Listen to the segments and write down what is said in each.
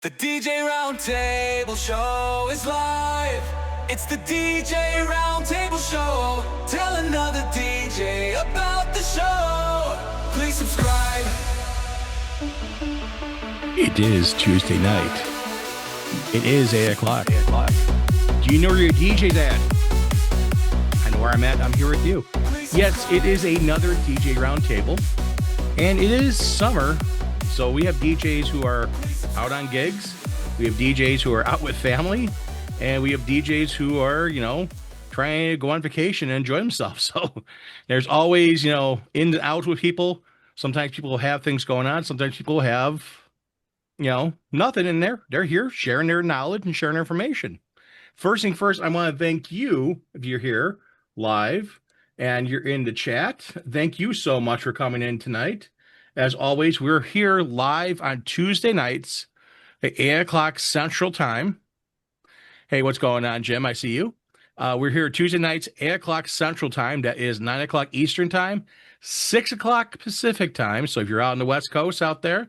The DJ Roundtable Show is live. It's the DJ Roundtable Show. Tell another DJ about the show. Please subscribe. It is Tuesday night. It is 8 o'clock. Do you know where your DJ's at? I know where I'm at. I'm here with you. Yes, it is another DJ Roundtable. And it is summer. So we have DJs who are out on gigs. We have DJs who are out with family. And we have DJs who are, trying to go on vacation and enjoy themselves. So there's always, in and out with people. Sometimes people have things going on. Sometimes people have, nothing in there. They're here sharing their knowledge and sharing their information. First thing first, I want to thank you if you're here live and you're in the chat. Thank you so much for coming in tonight. As always, we're here live on Tuesday nights at 8 o'clock Central Time. Hey, what's going on, Jim? I see you. We're here Tuesday nights, 8 o'clock Central Time. That is 9 o'clock Eastern Time, 6 o'clock Pacific Time. So if you're out on the West Coast out there,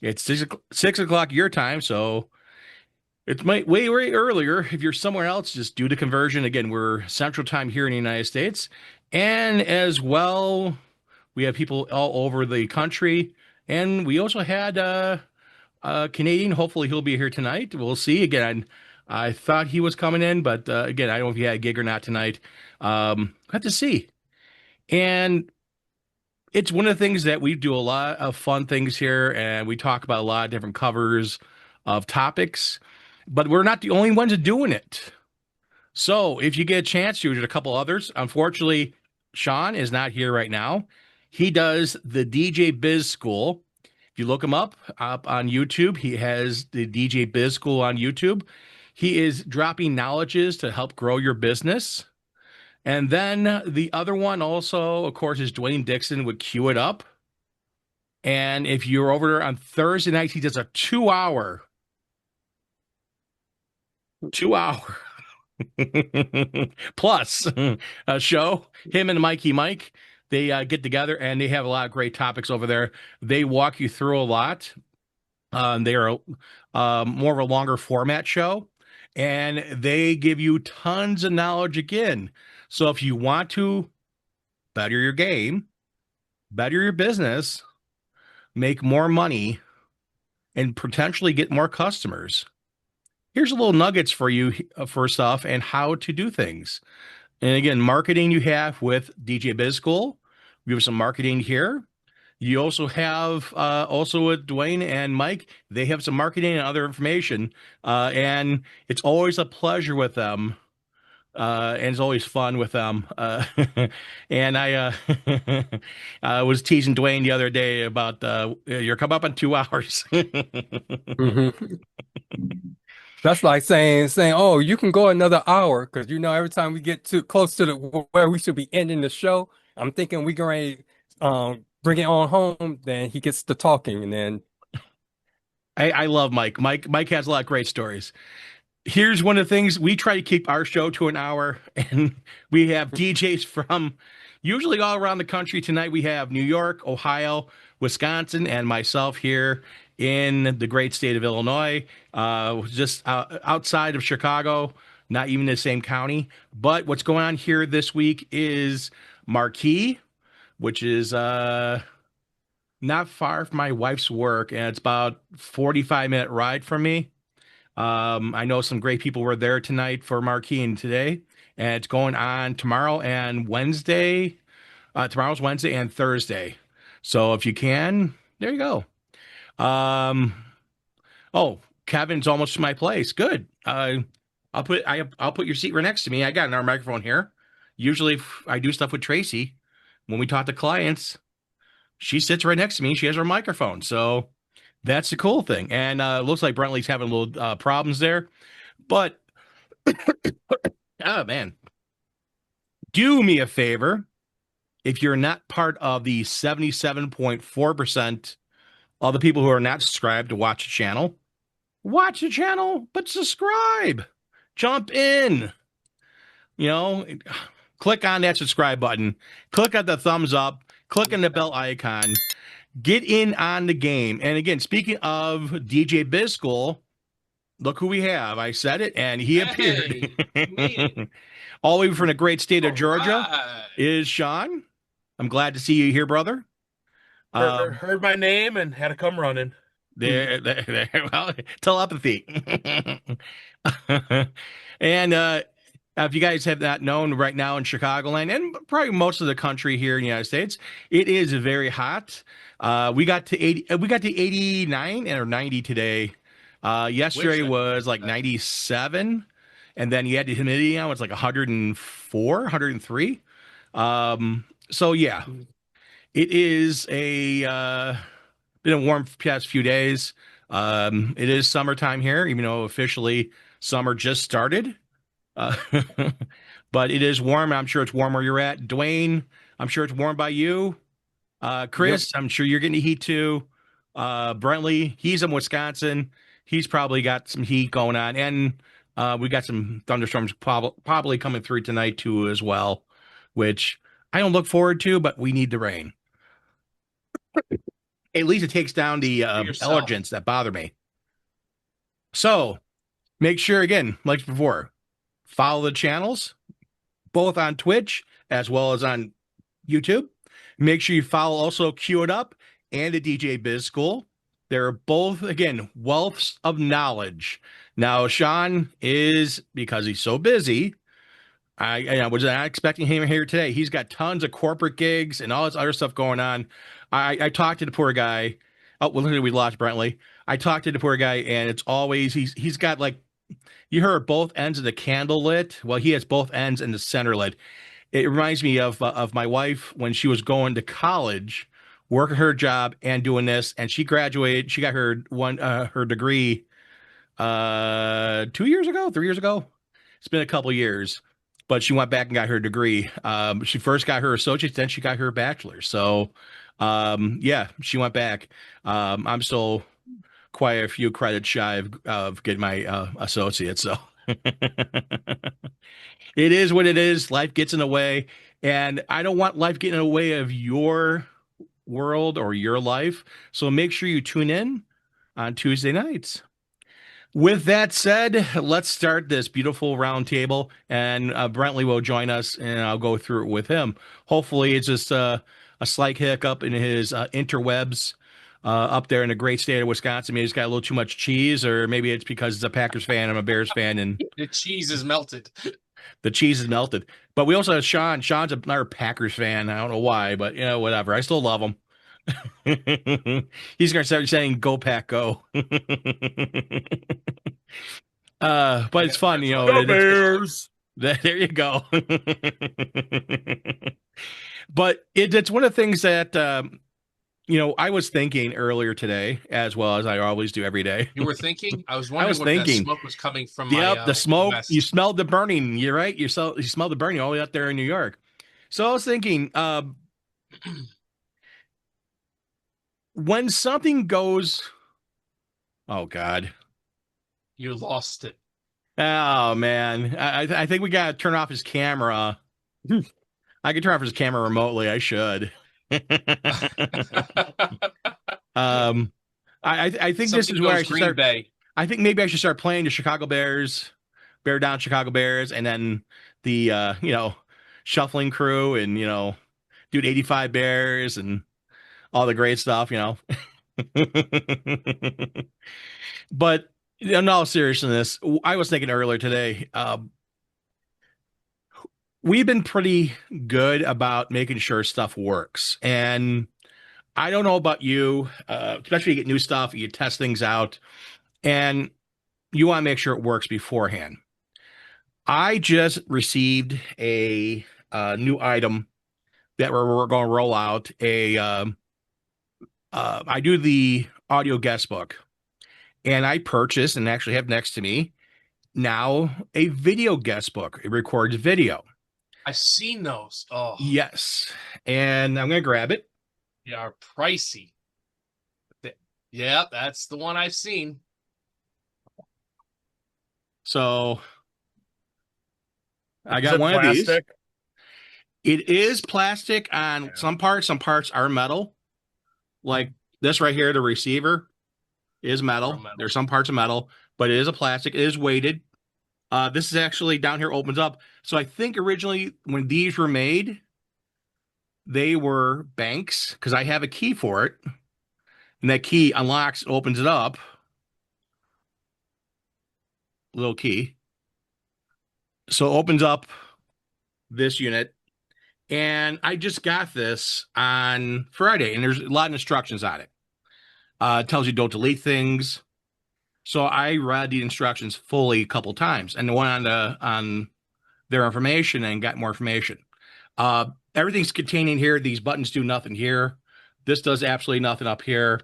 it's 6 o'clock your time. So it's way earlier. If you're somewhere else, just do the conversion. Again, we're Central Time here in the United States. And as well, we have people all over the country. And we also had a Canadian. Hopefully he'll be here tonight. We'll see. Again, I thought he was coming in, but again, I don't know if he had a gig or not tonight. Have to see. And it's one of the things that we do a lot of fun things here, and we talk about a lot of different covers of topics, but we're not the only ones doing it. So if you get a chance to, there's a couple others. Unfortunately, Sean is not here right now. He does the DJ Biz School. If you look him up on YouTube, he has the DJ Biz School on YouTube. He is dropping knowledges to help grow your business. And then the other one also, of course, is Dwayne Dixon with Cue It Up. And if you're over there on Thursday nights, he does a 2-hour plus a show. Him and Mikey Mike, they get together and they have a lot of great topics over there. They walk you through a lot. They are more of a longer format show. And they give you tons of knowledge again. So if you want to better your game, better your business, make more money, and potentially get more customers, here's a little nuggets for you first off and how to do things. And again, marketing you have with DJ Biz School. We have some marketing here. You also have also with Dwayne and Mike, they have some marketing and other information. And it's always a pleasure with them. And it's always fun with them. And I was teasing Dwayne the other day about you're coming up in 2 hours. Mm-hmm. That's like saying, oh, you can go another hour, because every time we get too close to where we should be ending the show, I'm thinking we're going to bring it on home. Then he gets to talking, and then I love Mike. Mike has a lot of great stories. Here's one of the things: we try to keep our show to an hour, and we have DJs from usually all around the country. Tonight we have New York, Ohio, Wisconsin, and myself here in the great state of Illinois, just outside of Chicago, not even the same county. But what's going on here this week is Marquee, which is not far from my wife's work, and it's about 45-minute ride from me. I know some great people were there tonight for Marquee and today, and it's going on tomorrow and Wednesday. Tomorrow's Wednesday and Thursday. So if you can, there you go. Oh, Kevin's almost to my place. Good. I'll put your seat right next to me. I got another microphone here. Usually if I do stuff with Tracy, when we talk to clients, she sits right next to me. She has her microphone. So that's the cool thing. And it looks like Brentley's having a little problems there. But, oh, man. Do me a favor. If you're not part of the 77.4% of the people who are not subscribed to watch the channel, but subscribe. Jump in. Click on that subscribe button. Click on the thumbs up. Click on the bell icon. Get in on the game. And again, speaking of DJ Biz School, look who we have. I said it, and he appeared. Hey, you made it. All the way from the great state of All Georgia right. is Sean. I'm glad to see you here, brother. Heard my name and had to come running. Well, telepathy. And if you guys have not known, right now in Chicagoland and probably most of the country here in the United States, it is very hot. We got to 80, we got to 89 or 90 today. Yesterday was like 97, and then you had the humidity now, it's like 104, 103. So yeah, it is been a warm past few days. It is summertime here, even though officially summer just started. Uh, but it is warm. I'm sure it's warm where you're at. Dwayne, I'm sure it's warm by you. Chris, I'm sure you're getting the heat too. Brentley, he's in Wisconsin. He's probably got some heat going on. And we got some thunderstorms probably coming through tonight too as well, which I don't look forward to, but we need the rain. At least it takes down the allergens that bother me. So make sure, again, like before, follow the channels, both on Twitch as well as on YouTube. Make sure you follow also Cue It Up and the DJ Biz School. They're both, again, wealths of knowledge. Now, Sean is, because he's so busy, I was not expecting him here today. He's got tons of corporate gigs and all this other stuff going on. I talked to the poor guy. Oh, well, literally, we lost Brentley. I talked to the poor guy, and it's always he's got like, you heard both ends of the candle lit. Well, he has both ends and the center lit. It reminds me of my wife when she was going to college, working her job and doing this, and she graduated. She got her degree 2 years ago, 3 years ago. It's been a couple years, but she went back and got her degree. She first got her associate's, then she got her bachelor's. So, yeah, she went back. I'm still quite a few credits shy of getting my associate. So it is what it is. Life gets in the way, and I don't want life getting in the way of your world or your life. So make sure you tune in on Tuesday nights. With that said, let's start this beautiful round table, and Brentley will join us, and I'll go through it with him. Hopefully, it's just a slight hiccup in his interwebs up there in the great state of Wisconsin. Maybe he's got a little too much cheese, or maybe it's because he's a Packers fan, I'm a Bears fan, and The cheese is melted. the cheese is melted. But we also have Sean. Sean's another Packers fan. I don't know why, but you know, whatever. I still love him. He's gonna start saying "Go Pack, go." But it's fun, you know. Go Bears. There you go. But it's one of the things that you know, I was thinking earlier today, as well as I always do every day. You were thinking? I was wondering thinking. that smoke was coming from Yep, the smoke. west. You smelled the burning. You're right. You smelled the burning all the way up there in New York. So I was thinking, when something goes, oh God, You lost it. oh man, I think we gotta turn off his camera. I could turn off his camera remotely. I should. I think this is where I should Green start. Bay. I think maybe I should start playing the Chicago Bears, Bear Down Chicago Bears, and then the you know, shuffling crew, and you know, dude, 85 Bears and all the great stuff, you know. But in all seriousness, I was thinking earlier today, we've been pretty good about making sure stuff works. And I don't know about you, especially you get new stuff, you test things out, and you want to make sure it works beforehand. I just received a new item that we're going to roll out. I do the audio guest book, and I purchased and actually have next to me now a video guest book. It records video. I've seen those. Oh, Yes. And I'm going to grab it. they are pricey. Yeah, that's the one I've seen. So I Is got it one of these. plastic? It is plastic on some parts are metal. Like this right here, the receiver is metal. Metal. There's some parts of metal, but it is a plastic. It is weighted. This is actually down here opens up. So I think originally when these were made, they were banks because I have a key for it. And that key unlocks, opens it up. Little key. So it opens up this unit. And I just got this on Friday, and there's a lot of instructions on it. It tells you don't delete things. So I read the instructions fully a couple times and went on their information and got more information. Everything's contained in here. These buttons do nothing here. This does absolutely nothing up here.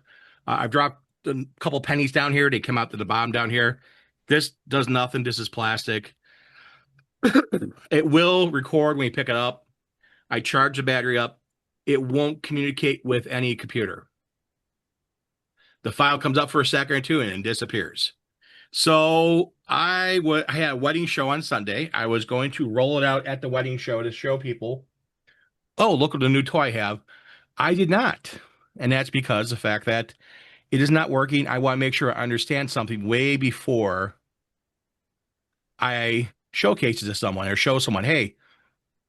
I've dropped a couple pennies down here. They come out to the bottom down here. This does nothing. This is plastic. It will record when you pick it up. I charge the battery up. It won't communicate with any computer. The file comes up for a second or two and then disappears. So I had a wedding show on Sunday. I was going to roll it out at the wedding show to show people, oh, look at the new toy I have. I did not. And that's because the fact that it is not working. I want to make sure I understand something way before I showcase it to someone or show someone, hey,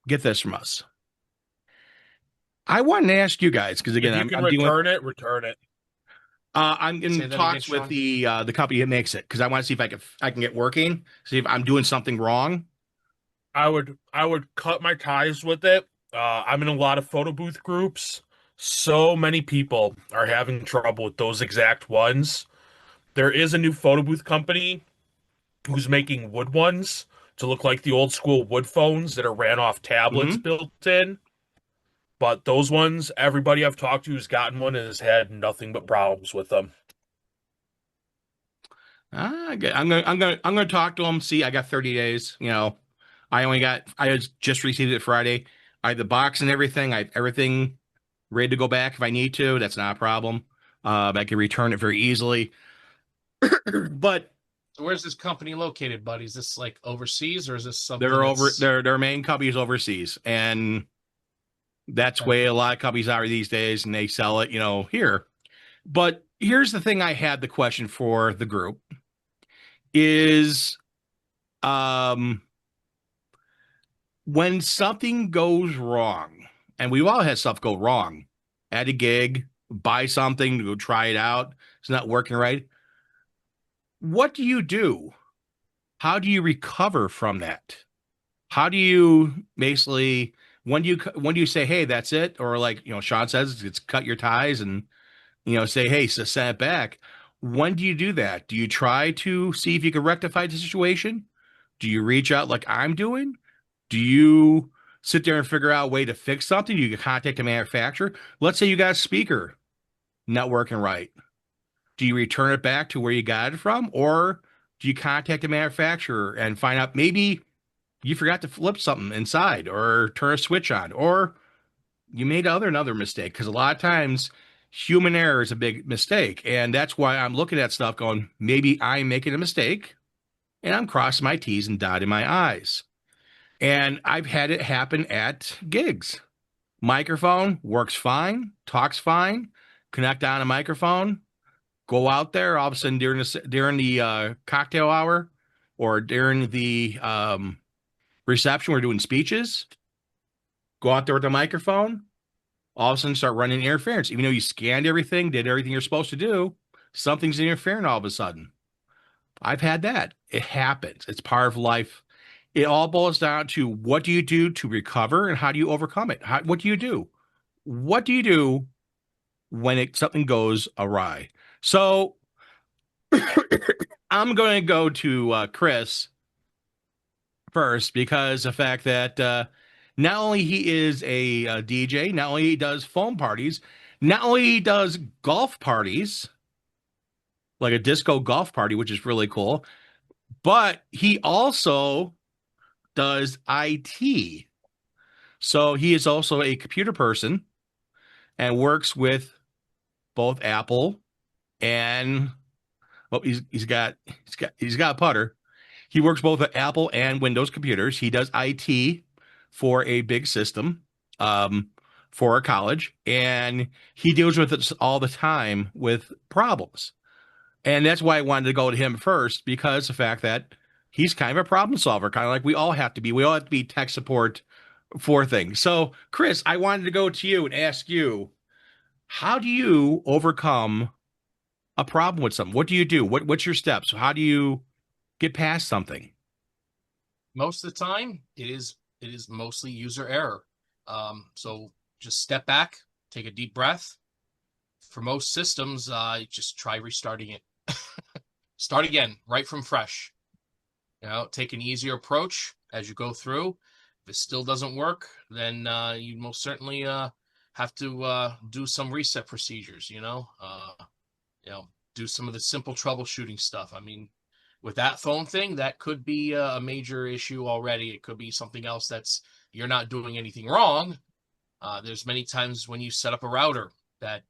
get this from us. I wanted to ask you guys, because again, If you can return it. I'm Say in that talks again, with the company that makes it because I want to see if I can get working, see if I'm doing something wrong. I would cut my ties with it. I'm in a lot of photo booth groups. So many people are having trouble with those exact ones. There is a new photo booth company who's making wood ones to look like the old school wood phones that are ran off tablets built in. But those ones, everybody I've talked to who's gotten one has had nothing but problems with them. I'm gonna talk to them. See, I got 30 days. I just received it Friday. I have the box and everything. I have everything ready to go back if I need to. That's not a problem. I can return it very easily. But So where's this company located, buddy? Is this like overseas or is this something their main company is overseas, and that's Okay. way a lot of companies are these days, and they sell it, here. But here's the thing: I had the question for the group is, when something goes wrong, and we've all had stuff go wrong at a gig, buy something to go try it out, it's not working right. What do you do? How do you recover from that? How do you basically when do you say, hey, that's it? Or like, Sean says, it's cut your ties and, say, hey, so send it back. When do you do that? Do you try to see if you can rectify the situation? Do you reach out like I'm doing? Do you sit there and figure out a way to fix something? Do you contact the manufacturer? Let's say you got a speaker not working right. Do you return it back to where you got it from? Or do you contact the manufacturer and find out maybe you forgot to flip something inside or turn a switch on, or you made another mistake? Because a lot of times human error is a big mistake. And that's why I'm looking at stuff going, maybe I'm making a mistake and I'm crossing my T's and dotting my I's. And I've had it happen at gigs. Microphone works fine, talks fine, connect on a microphone, go out there, all of a sudden during the cocktail hour or during the reception, we're doing speeches, go out there with the microphone, all of a sudden start running interference. Even though you scanned everything, did everything you're supposed to do, something's interfering all of a sudden. I've had that. It happens. It's part of life. It all boils down to what do you do to recover and how do you overcome it? What do you do? What do you do when something goes awry? So I'm going to go to Chris first because the fact that not only he is a DJ, not only he does phone parties, not only he does golf parties, like a disco golf party, which is really cool, but he also does IT. So he is also a computer person and works with both Apple and he's got a putter. He works both at Apple and Windows computers. He does IT for a big system for a college, and he deals with it all the time with problems. And that's why I wanted to go to him first, because the fact that he's kind of a problem solver, kind of like we all have to be. We all have to be tech support for things. So, Chris, I wanted to go to you and ask you, how do you overcome a problem with something? What do you do? What's your steps? How do you get past something? Most of the time, it is mostly user error. So just step back, take a deep breath. For most systems, just try restarting it. Start again, right from fresh. Take an easier approach as you go through. If it still doesn't work, then you most certainly have to do some reset procedures. Do some of the simple troubleshooting stuff. I mean, with that phone thing, that could be a major issue already. It could be something else that's you're not doing anything wrong. There's many times when you set up a router that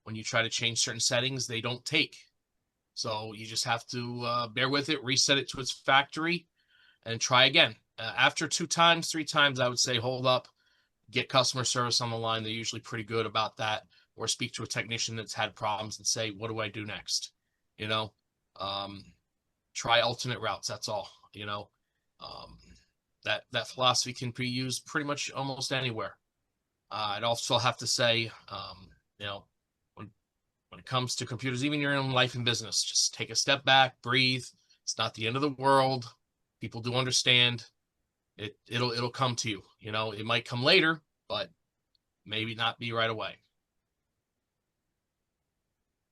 when you try to change certain settings, they don't take. So you just have to bear with it, reset it to its factory, and try again. After 2 times, 3 times, I would say hold up, get customer service on the line. They're usually pretty good about that. Or speak to a technician that's had problems and say, what do I do next? You know, try alternate routes. That's all. That philosophy can be used pretty much almost anywhere. I'd also have to say, when it comes to computers, even your own life and business, just take a step back, breathe. It's not the end of the world. People do understand. It'll come to you. It might come later, but maybe not be right away.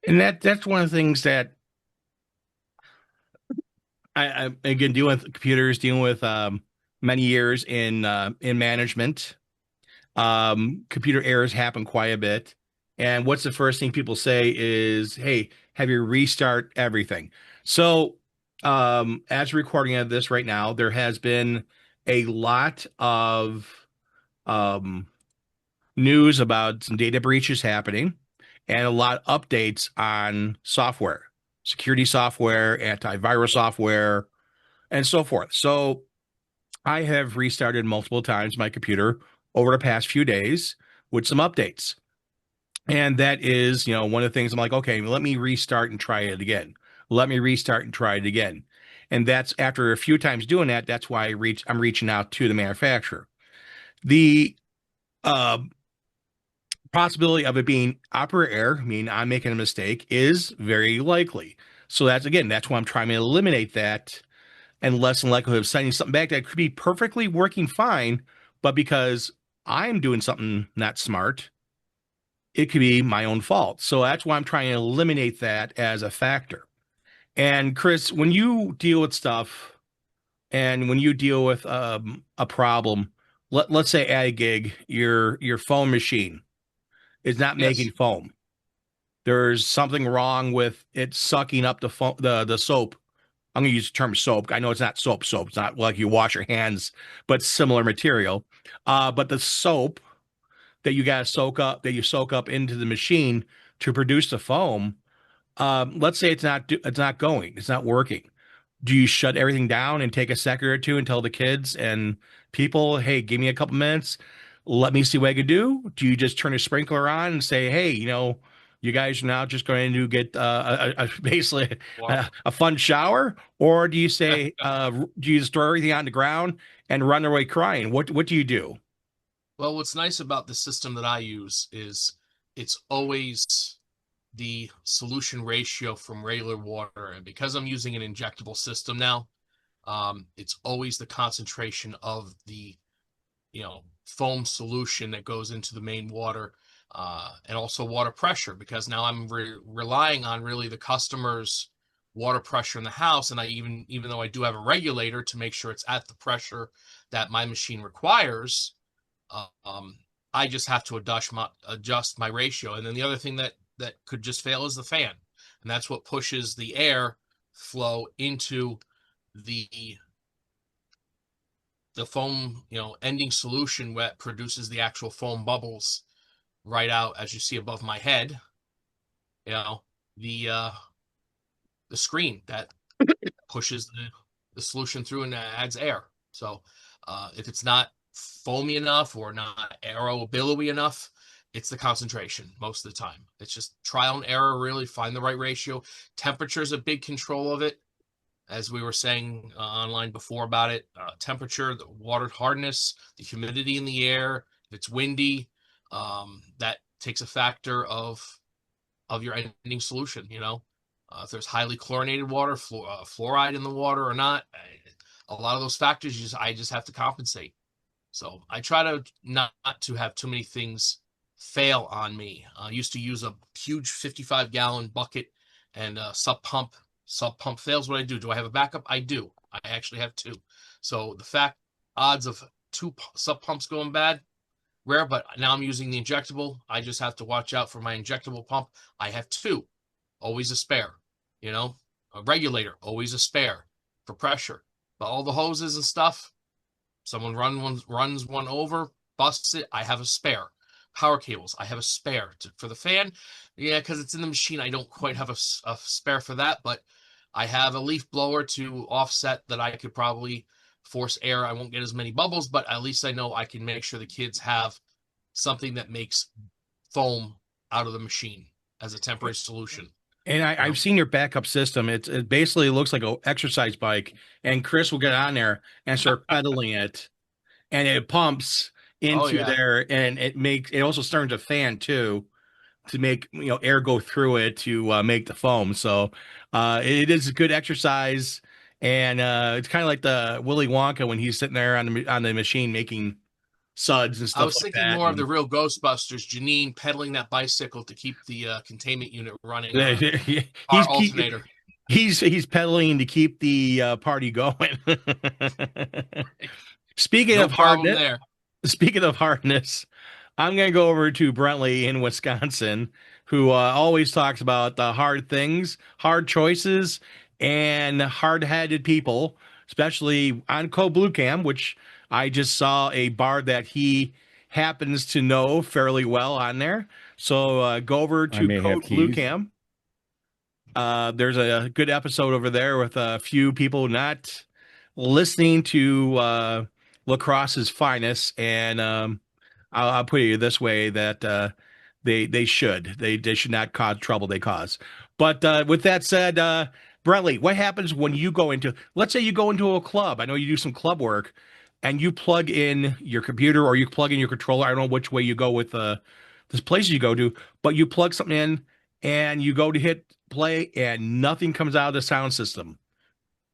And that's one of the things that I again, dealing with computers, dealing with many years in management. Computer errors happen quite a bit. And what's the first thing people say is, hey, have you restart everything? So, as we're recording of this right now, there has been a lot of um, news about some data breaches happening and a lot of updates on software, security software, antivirus software, and so forth. So, I have restarted multiple times my computer over the past few days with some updates. And that is, one of the things I'm like, okay, let me restart and try it again. Let me restart and try it again. And that's after a few times doing that, that's why I'm reaching out to the manufacturer. The uh, possibility of it being operator error, I mean, I'm making a mistake, is very likely. So that's why I'm trying to eliminate that and lessen likelihood of sending something back that could be perfectly working fine, but because I'm doing something not smart, it could be my own fault. So that's why I'm trying to eliminate that as a factor. And Chris, when you deal with stuff and when you deal with a problem, let's say at a gig, your foam machine is not Yes. making foam. There's something wrong with it sucking up the soap. I'm going to use the term soap. I know it's not soap. It's not like you wash your hands, but similar material. But the soap that you soak up into the machine to produce the foam. Let's say it's not working. Do you shut everything down and take a second or two and tell the kids and people, hey, give me a couple minutes, let me see what I can do? Do you just turn a sprinkler on and say, hey, you guys are now just going to get basically Well, a fun shower, or do you say, do you just throw everything on the ground and run away crying? What do you do? well, what's nice about the system that I use is it's always the solution ratio from regular water. And because I'm using an injectable system now, it's always the concentration of the, foam solution that goes into the main water, and also water pressure, because now I'm relying on really the customer's water pressure in the house. And even though I do have a regulator to make sure it's at the pressure that my machine requires, um, I just have to adjust my ratio. And then the other thing that could just fail is the fan, and that's what pushes the air flow into the foam, ending solution that produces the actual foam bubbles right out as you see above my head. You know, the the screen that pushes the solution through and adds air. So if it's not foamy enough or not aero billowy enough, it's the concentration most of the time. It's just trial and error, really find the right ratio. Temperature is a big control of it, as we were saying online before about it. Temperature, the water hardness, the humidity in the air. If it's windy, that takes a factor of your ending solution. If there's highly chlorinated water, fluoride in the water or not, a lot of those factors I just have to compensate. So I try to not to have too many things fail on me. I used to use a huge 55-gallon bucket and sub pump. Sub pump fails. What do I have a backup? I do. I actually have two. So the odds of two sub pumps going bad, rare, but now I'm using the injectable. I just have to watch out for my injectable pump. I have two, always a spare, a regulator, always a spare for pressure. But all the hoses and stuff, someone runs one over, busts it, I have a spare. Power cables, I have a spare. For the fan, yeah, because it's in the machine, I don't quite have a spare for that, but I have a leaf blower to offset that I could probably force air. I won't get as many bubbles, but at least I know I can make sure the kids have something that makes foam out of the machine as a temporary solution. And I've seen your backup system. It basically looks like an exercise bike, and Chris will get on there and start pedaling it, and it pumps into there, and it also starts a fan too, to make air go through it to make the foam. So it is a good exercise, and it's kind of like the Willy Wonka when he's sitting there on the machine making suds and stuff. I was thinking more of the real Ghostbusters, Janine pedaling that bicycle to keep the containment unit running. Our alternator. He's pedaling to keep the party going. Speaking of hardness, I'm going to go over to Brentley in Wisconsin, who always talks about the hard things, hard choices, and hard-headed people, especially on Code Blue Cam, which I just saw a bar that he happens to know fairly well on there. So go over to Code Blue Cam. There's a good episode over there with a few people not listening to lacrosse's finest, and I'll put it this way, that they should not cause trouble they cause. But with that said, Brentley, what happens when you go into, let's say you go into a club? I know you do some club work, and you plug in your computer or you plug in your controller. I don't know which way you go with this places you go to, but you plug something in and you go to hit play and nothing comes out of the sound system.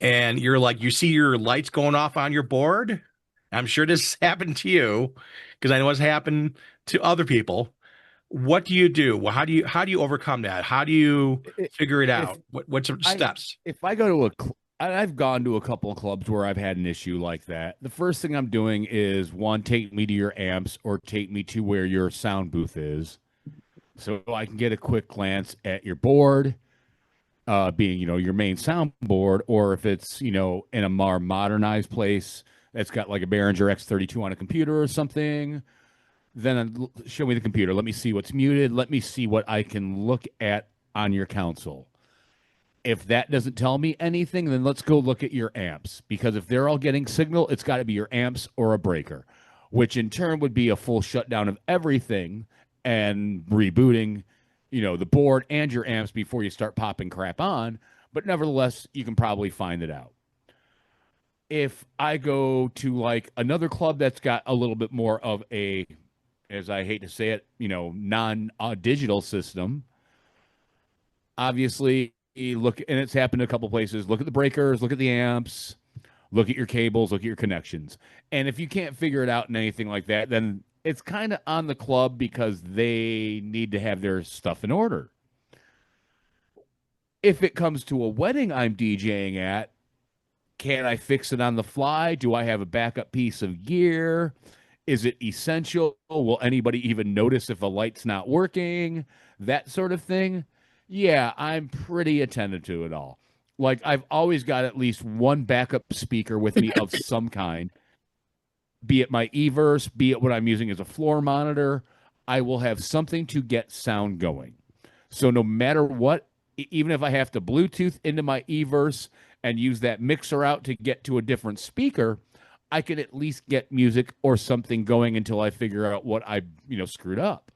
And you're like, you see your lights going off on your board. I'm sure this happened to you because I know it's happened to other people. What do you do? Well, how do you overcome that? How do you figure it out? What's the steps? If I go to I've gone to a couple of clubs where I've had an issue like that. The first thing I'm doing is, one, take me to your amps or take me to where your sound booth is, so I can get a quick glance at your board, being, your main soundboard, or if it's, in a more modernized place that's got like a Behringer X32 on a computer or something, then show me the computer. Let me see what's muted. Let me see what I can look at on your console. If that doesn't tell me anything, then let's go look at your amps, because if they're all getting signal, it's got to be your amps or a breaker, which in turn would be a full shutdown of everything and rebooting, the board and your amps before you start popping crap on. But nevertheless, you can probably find it out. If I go to like another club that's got a little bit more of a, as I hate to say it, non-digital system, obviously, look, and it's happened a couple places. Look at the breakers, look at the amps, look at your cables, look at your connections. And if you can't figure it out in anything like that, then it's kind of on the club, because they need to have their stuff in order. If it comes to a wedding I'm DJing at, can I fix it on the fly? Do I have a backup piece of gear? Is it essential? Will anybody even notice if a light's not working? That sort of thing. Yeah, I'm pretty attentive to it all. Like, I've always got at least one backup speaker with me of some kind, be it my Everse, be it what I'm using as a floor monitor. I will have something to get sound going. So no matter what, even if I have to Bluetooth into my Everse and use that mixer out to get to a different speaker, I can at least get music or something going until I figure out what I screwed up.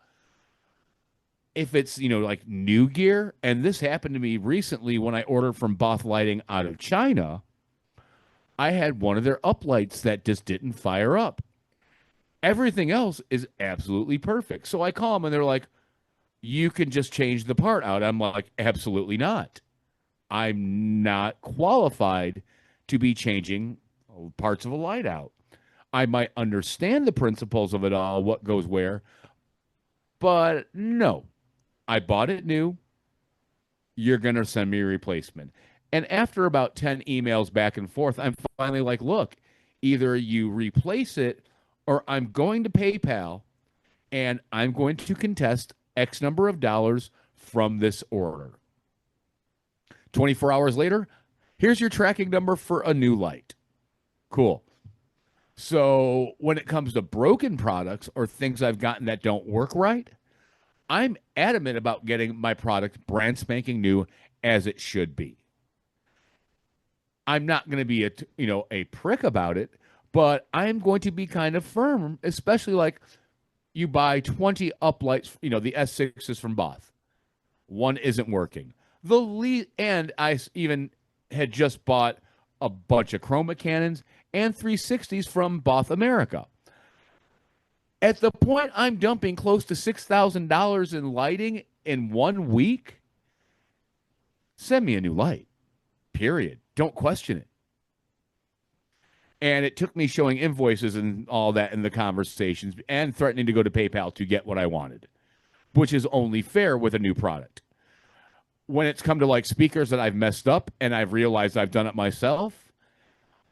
if it's, like new gear, and this happened to me recently when I ordered from Both Lighting out of China, I had one of their uplights that just didn't fire up. Everything else is absolutely perfect. So I call them and they're like, you can just change the part out. I'm like, absolutely not. I'm not qualified to be changing parts of a light out. I might understand the principles of it all, what goes where, but no. I bought it new. You're going to send me a replacement. And after about 10 emails back and forth, I'm finally like, look, either you replace it or I'm going to PayPal and I'm going to contest X number of dollars from this order. 24 hours later, here's your tracking number for a new light. Cool. So when it comes to broken products or things I've gotten that don't work right, I'm adamant about getting my product brand spanking new as it should be. I'm not going to be a prick about it, but I'm going to be kind of firm, especially like you buy 20 uplights, the S6s from Both. One isn't working. And I even had just bought a bunch of chroma cannons and 360s from Both America. At the point I'm dumping close to $6,000 in lighting in 1 week, send me a new light. Period. Don't question it. And it took me showing invoices and all that in the conversations and threatening to go to PayPal to get what I wanted, which is only fair with a new product. When it's come to like speakers that I've messed up and I've realized I've done it myself,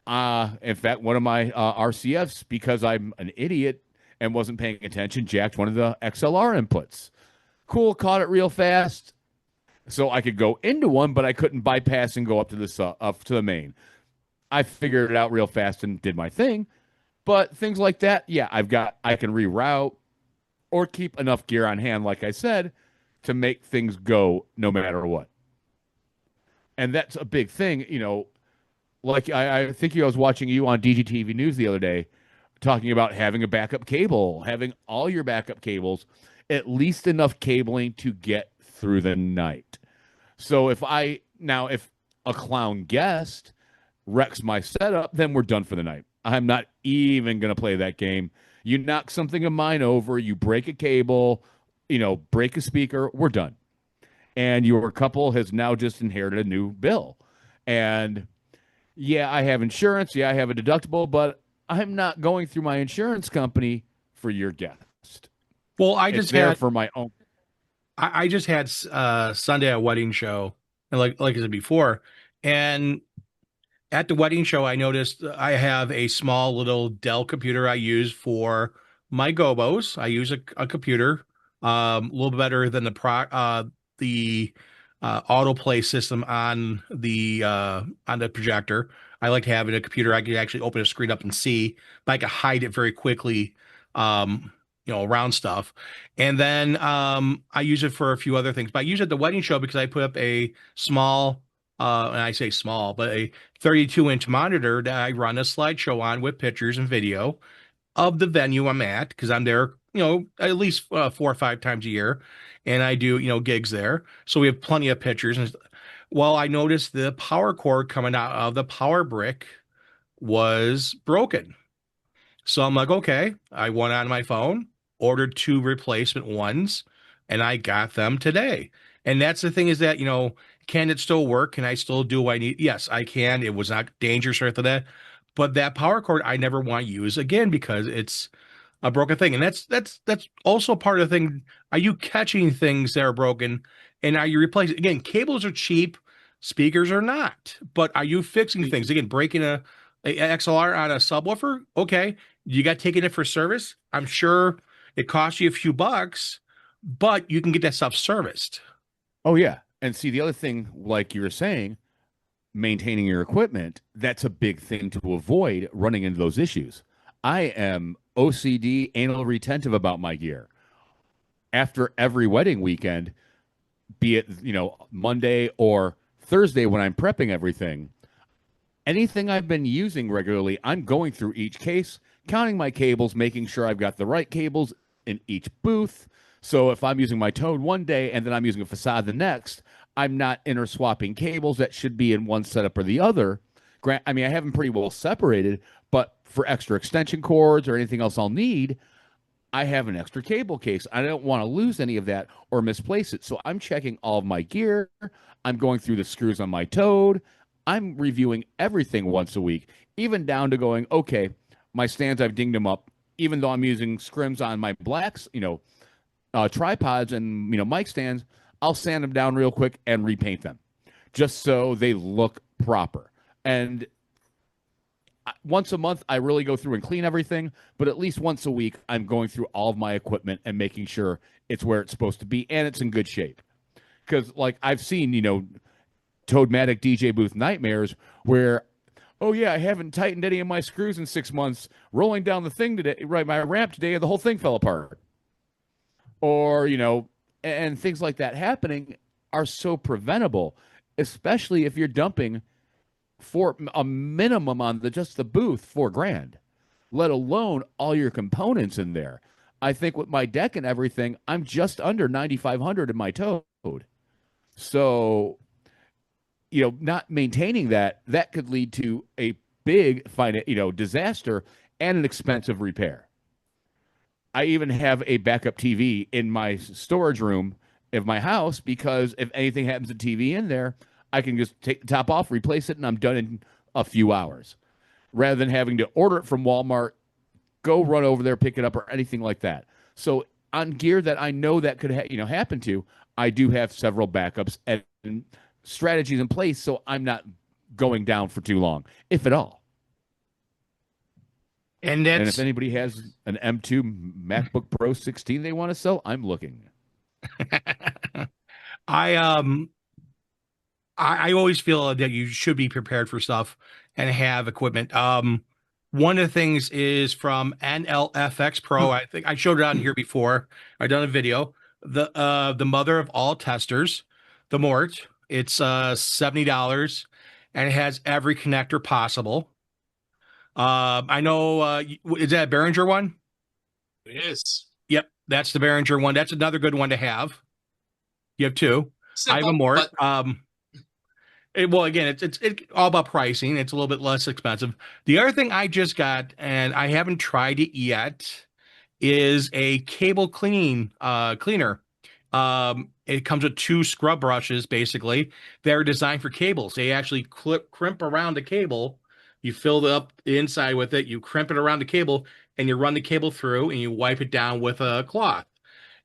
in fact, one of my RCFs, because I'm an idiot and wasn't paying attention, jacked one of the XLR inputs. Cool, caught it real fast. So I could go into one, but I couldn't bypass and go up to the main. I figured it out real fast and did my thing. But things like that, yeah, I can reroute or keep enough gear on hand, like I said, to make things go no matter what. And that's a big thing, like I think I was watching you on DGTV News the other day talking about having a backup cable, having all your backup cables, at least enough cabling to get through the night. So if a clown guest wrecks my setup, then we're done for the night. I'm not even going to play that game. You knock something of mine over, you break a cable, break a speaker, we're done. And your couple has now just inherited a new bill. And yeah, I have insurance. Yeah, I have a deductible, but I'm not going through my insurance company for your guest. Well, It's there for my own. I just had Sunday at a wedding show, and like I said before, and at the wedding show, I noticed I have a small little Dell computer I use for my gobos. I use a computer, a little better than the autoplay system on the projector. I like to have in a computer I can actually open a screen up and see, but I can hide it very quickly, around stuff. And then I use it for a few other things. But I use it at the wedding show because I put up a small, and I say small, but a 32-inch monitor that I run a slideshow on with pictures and video of the venue I'm at, because I'm there, at least 4 or 5 times a year, and I do, gigs there. So we have plenty of pictures. And well, I noticed the power cord coming out of the power brick was broken. So I'm like, okay, I went on my phone, ordered 2 replacement ones, and I got them today. And that's the thing is that, can it still work? Can I still do what I need? Yes, I can. It was not dangerous or anything like that. But that power cord I never want to use again because it's a broken thing. And that's also part of the thing. Are you catching things that are broken and are you replacing? Again, cables are cheap, speakers are not. But are you fixing things? Again, breaking a XLR on a subwoofer? Okay. You got taking it for service? I'm sure it costs you a few bucks, but you can get that stuff serviced. Oh, yeah. And see, the other thing, like you were saying, maintaining your equipment, that's a big thing to avoid running into those issues. I am OCD, anal retentive about my gear. After every wedding weekend, be it, Monday or Thursday when I'm prepping everything, anything I've been using regularly, I'm going through each case, counting my cables, making sure I've got the right cables in each booth So if I'm using my Toad one day and then I'm using a facade the next, I'm not interswapping cables that should be in one setup or the other. I mean, I have them pretty well separated, but for extra extension cords or anything else I'll need, I have an extra cable case. I don't want to lose any of that or misplace it. So I'm checking all of my gear. I'm going through the screws on my Toad. I'm reviewing everything once a week, even down to going, okay, my stands, I've dinged them up, even though I'm using scrims on my blacks, tripods and, mic stands, I'll sand them down real quick and repaint them just so they look proper. And once a month, I really go through and clean everything, but at least once a week, I'm going through all of my equipment and making sure it's where it's supposed to be and it's in good shape. Because, like, I've seen, Toadmatic DJ booth nightmares where, oh, yeah, I haven't tightened any of my screws in 6 months, rolling down the thing today, right, my ramp today, and the whole thing fell apart. Or, and things like that happening are so preventable, especially if you're dumping for a minimum on just the booth, $4,000, let alone all your components in there. I think with my deck and everything, I'm just under 9,500 in my Toad. So, not maintaining that could lead to a big disaster and an expensive repair. I even have a backup TV in my storage room of my house because if anything happens to TV in there, I can just take the top off, replace it, and I'm done in a few hours, rather than having to order it from Walmart, go run over there, pick it up, or anything like that. So on gear that I know that could happen to, I do have several backups and strategies in place, so I'm not going down for too long, if at all. And if anybody has an M2 MacBook Pro 16 they want to sell, I'm looking. I always feel that you should be prepared for stuff and have equipment. One of the things is from NLFX Pro. I think I showed it on here before. I've done a video. The mother of all testers, the Mort. It's $70, and it has every connector possible. I know. Is that a Behringer one? It is. Yep, that's the Behringer one. That's another good one to have. You have two. Simple, I have a Mort. but Well, again, it's all about pricing. It's a little bit less expensive. The other thing I just got, and I haven't tried it yet, is a cable cleaner. It comes with 2 scrub brushes, basically. They're designed for cables. They actually crimp around the cable. You fill up the inside with it, you crimp it around the cable, and you run the cable through, and you wipe it down with a cloth.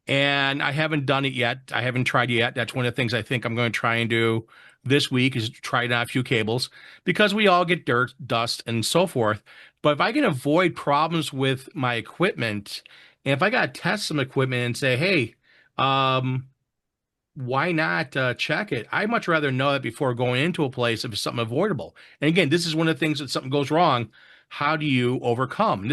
And I haven't done it yet. I haven't tried it yet. That's one of the things I think I'm going to try and do this week, is try out a few cables, because we all get dirt, dust, and so forth. But if I can avoid problems with my equipment, and if I got to test some equipment and say, hey, why not check it? I'd much rather know that before going into a place if it's something avoidable. And again, this is one of the things that something goes wrong. How do you overcome?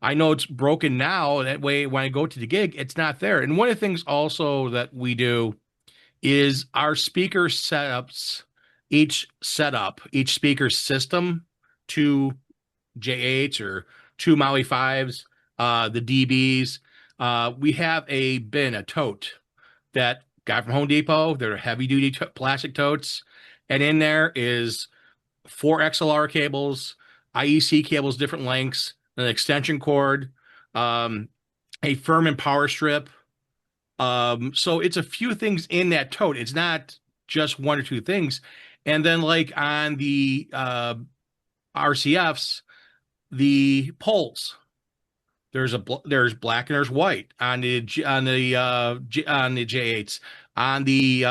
I know it's broken now. That way, when I go to the gig, it's not there. And one of the things also that we do is our speaker setups, each speaker system, 2 J8s or 2 Maui 5s, the DBs. We have a tote that got from Home Depot. They're heavy duty plastic totes. And in there is 4 XLR cables, IEC cables, different lengths, an extension cord, a Furman power strip. So it's a few things in that tote. It's not just 1 or 2 things. And then, like on the RCFs, the poles, there's black and there's white on the J8s. On the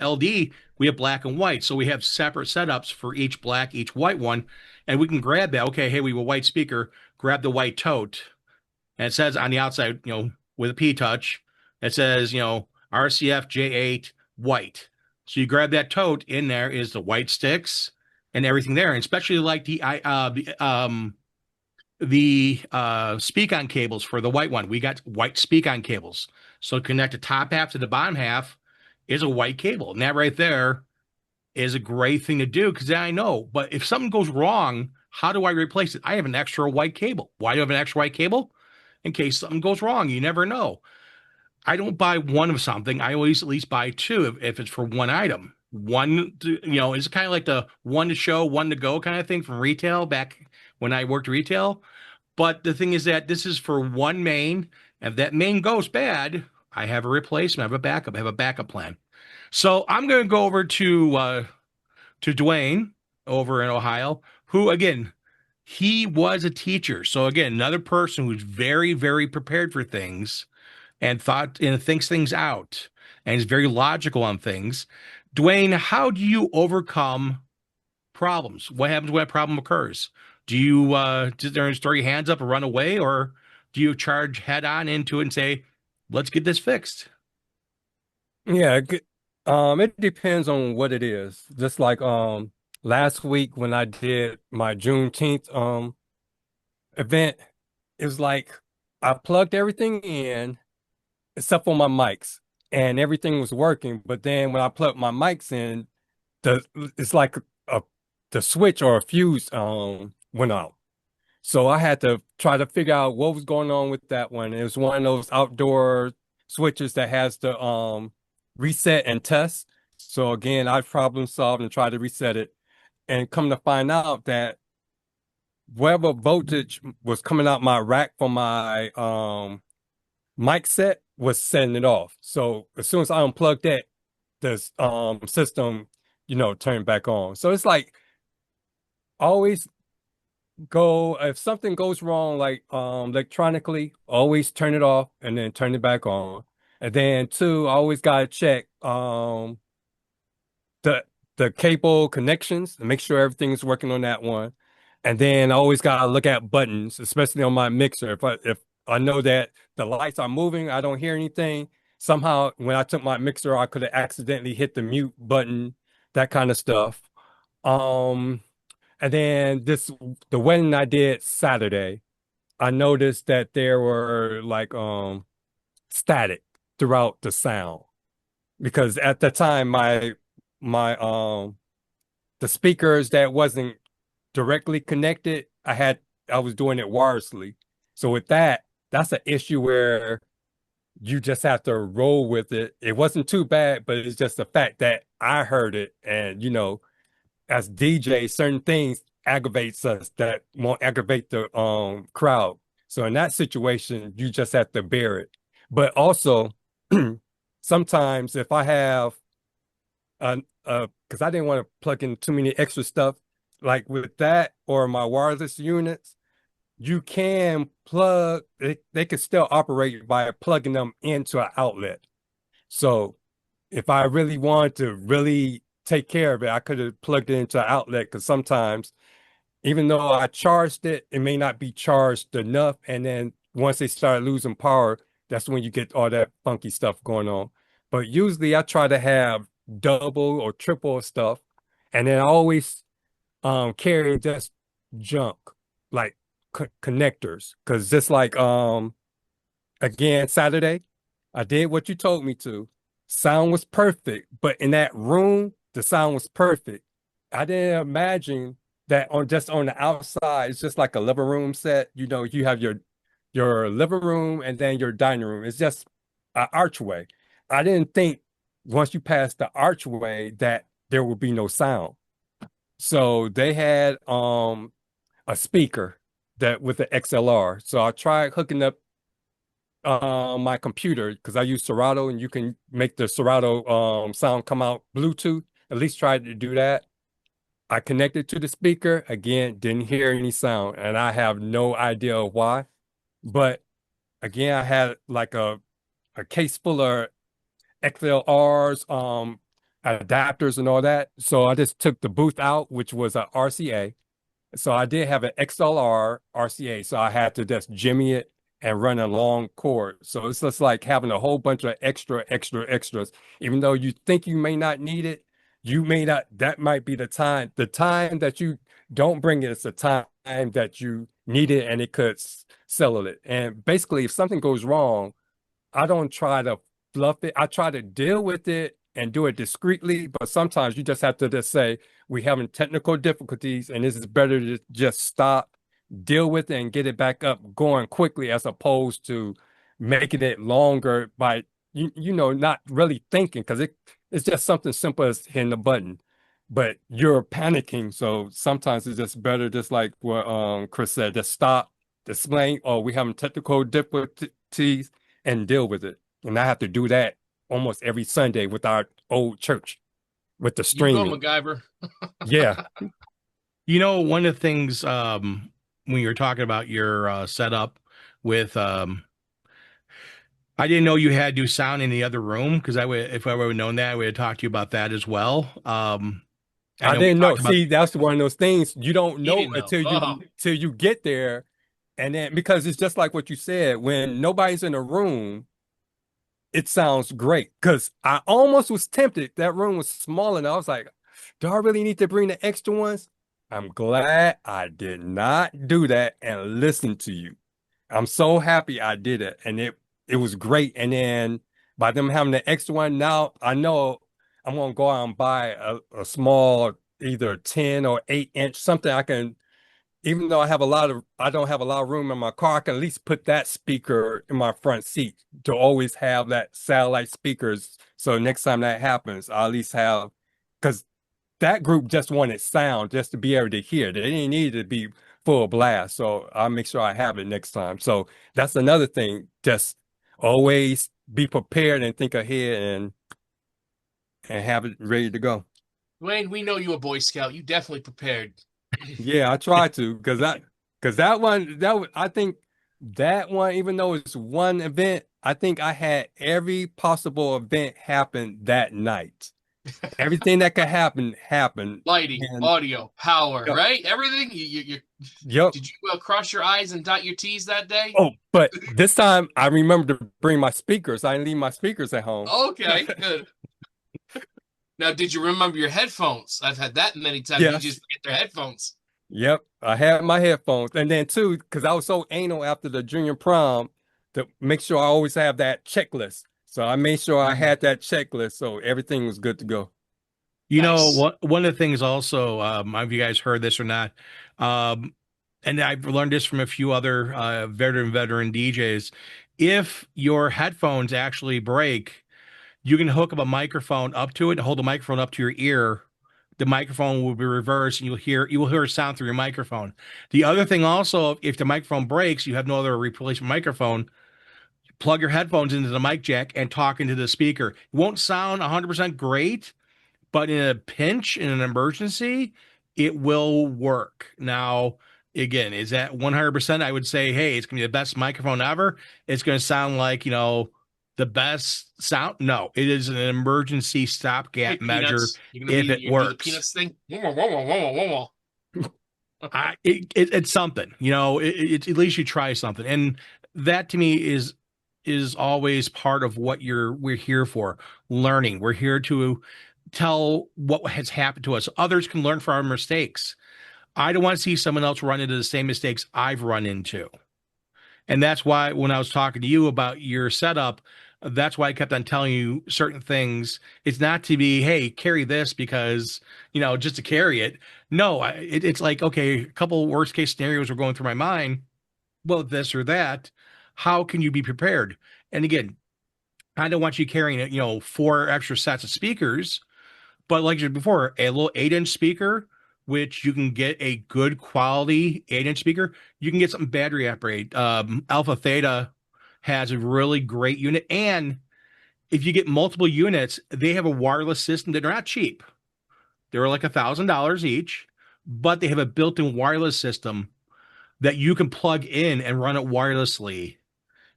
LD, we have black and white. So we have separate setups for each black, each white one, and we can grab that. Okay, hey, we have a white speaker. Grab the white tote, and it says on the outside, with a P touch, it says, RCF J8 white. So you grab that tote. In there is the white sticks and everything there, and especially like the speak-on cables for the white one. We got white speak-on cables. So connect the top half to the bottom half is a white cable, and that right there is a great thing to do, because then I know. But if something goes wrong, how do I replace it? I have an extra white cable. Why do I have an extra white cable? In case something goes wrong. You never know. I don't buy one of something. I always at least buy two if it's for one item. One, it's kind of like the one to show, one to go kind of thing from retail back when I worked retail. But the thing is that this is for one main. If that main goes bad, I have a replacement. I have a backup plan. So I'm going to go over to Dwayne over in Ohio, who again, he was a teacher. So again, another person who's very, very prepared for things and thought and thinks things out and is very logical on things. Dwayne, how do you overcome problems? What happens when a problem occurs? Do you just throw your hands up and run away, or do you charge head on into it and say, let's get this fixed? Yeah, it depends on what it is. Just like last week when I did my Juneteenth event, it was like I plugged everything in except for my mics, and everything was working. But then when I plugged my mics in, the it's like a the switch or a fuse went out. So I had to try to figure out what was going on with that one. It was one of those outdoor switches that has the reset and test. So again, I problem solved and tried to reset it, and come to find out that whatever voltage was coming out my rack from my mic set was setting it off. So as soon as I unplugged that, the system, turned back on. So it's like always go if something goes wrong, like electronically, always turn it off and then turn it back on. And then two, I always gotta check the cable connections and make sure everything's working on that one. And then I always gotta look at buttons, especially on my mixer. If I know that the lights are moving, I don't hear anything. Somehow when I took my mixer, I could have accidentally hit the mute button, that kind of stuff. Um and then the wedding I did Saturday, I noticed that there were like static throughout the sound, because at the time my the speakers that wasn't directly connected, I was doing it wirelessly. So with that, that's an issue where you just have to roll with it. It wasn't too bad, but it's just the fact that I heard it, and as DJ, certain things aggravates us that won't aggravate the crowd. So in that situation, you just have to bear it. But also, sometimes if I have because I didn't want to plug in too many extra stuff, like with that or my wireless units, you can plug they can still operate by plugging them into an outlet. So if I really wanted to really take care of it, I could have plugged it into an outlet, because sometimes, even though I charged it, it may not be charged enough. And then once they start losing power, that's when you get all that funky stuff going on. But usually I try to have double or triple stuff. And then I always carry just junk, like connectors. Because just like again, Saturday, I did what you told me to. Sound was perfect, but in that room, the sound was perfect. I didn't imagine that on the outside, it's just like a living room set. You have your living room and then your dining room. It's just an archway. I didn't think once you pass the archway that there would be no sound. So they had a speaker that with the XLR. So I tried hooking up my computer, because I use Serato, and you can make the Serato sound come out Bluetooth. At least tried to do that. I connected to the speaker again, didn't hear any sound, and I have no idea why. But again, I had like a case full of XLRs, adapters and all that. So I just took the booth out, which was a RCA. So I did have an XLR RCA, so I had to just jimmy it and run a long cord. So it's just like having a whole bunch of extras. Even though you think you may not need it, you may not, that might be the time. The time that you don't bring it, it's the time that you need it, and it could settle it. And basically, if something goes wrong, I don't try to fluff it. I try to deal with it and do it discreetly, but sometimes you just have to just say, we're having technical difficulties, and this is better to just stop, deal with it, and get it back up going quickly, as opposed to making it longer by not really thinking because it's just something simple as hitting a button, but you're panicking. So sometimes it's just better, just like what Chris said, just stop, explain, oh, we having technical difficulties and deal with it. And I have to do that almost every Sunday with our old church with the You go, streaming. MacGyver. Yeah. One of the things when you're talking about your setup with I didn't know you had to do sound in the other room because if I would have known that, I would have talked to you about that as well. I I know we didn't know. talked about See, that's one of those things you don't He know didn't know. until you get there. And then because it's just like what you said, when nobody's in a room, it sounds great. Because I almost was tempted. That room was small enough. I was like, do I really need to bring the extra ones? I'm glad I did not do that and listen to you. I'm so happy I did it. And it was great. And then by them having the extra one, now I know I'm gonna go out and buy a small either 10 or 8 inch, something I can, even though I don't have a lot of room in my car, I can at least put that speaker in my front seat to always have that satellite speakers. So next time that happens, I'll at least have, because that group just wanted sound just to be able to hear. They didn't need it to be full blast. So I'll make sure I have it next time. So that's another thing. Just always be prepared and think ahead and have it ready to go. Dwayne, we know you a Boy Scout. You definitely prepared. Yeah, I try to because that one I think that one, even though it's one event, I think I had every possible event happen that night. Everything that could happen happened. Lighting, And audio, power, yep, right? Everything. You yep. did you cross your I's and dot your T's that day? Oh, but this time I remember to bring my speakers. I didn't leave my speakers at home. Okay, good. Now, did you remember your headphones? I've had that many times. Yes. You just forget their headphones. Yep, I had my headphones, and then too, because I was so anal after the junior prom, to make sure I always have that checklist. So I made sure I had that checklist, so everything was good to go. Nice. one of the things also, have you guys heard this or not? And I've learned this from a few other veteran DJs. If your headphones actually break, you can hook up a microphone up to it and hold the microphone up to your ear. The microphone will be reversed and you will hear a sound through your microphone. The other thing also, if the microphone breaks, you have no other replacement microphone, plug your headphones into the mic jack and talk into the speaker. It won't sound 100% great, but in a pinch, in an emergency, it will work. Now, again, is that 100%? I would say, hey, it's going to be the best microphone ever. It's going to sound like, the best sound. No, it is an emergency stopgap Hey, measure Peanuts. if it Do the works. Peanuts thing. Whoa, whoa, whoa, whoa, whoa, whoa. It's something, at least you try something. And that to me is always part of what we're here for, learning. We're here to tell what has happened to us. Others can learn from our mistakes. I don't want to see someone else run into the same mistakes I've run into. And that's why when I was talking to you about your setup, that's why I kept on telling you certain things. It's not to be, hey, carry this because, just to carry it. No, it's like, okay, a couple worst case scenarios were going through my mind. Well, this or that. How can you be prepared? And again, I don't want you carrying, 4 extra sets of speakers. But like I said before, a little 8-inch speaker, which you can get a good quality 8-inch speaker. You can get something battery operated. Alpha Theta has a really great unit. And if you get multiple units, they have a wireless system that are not cheap. They're like $1,000 each, but they have a built-in wireless system that you can plug in and run it wirelessly.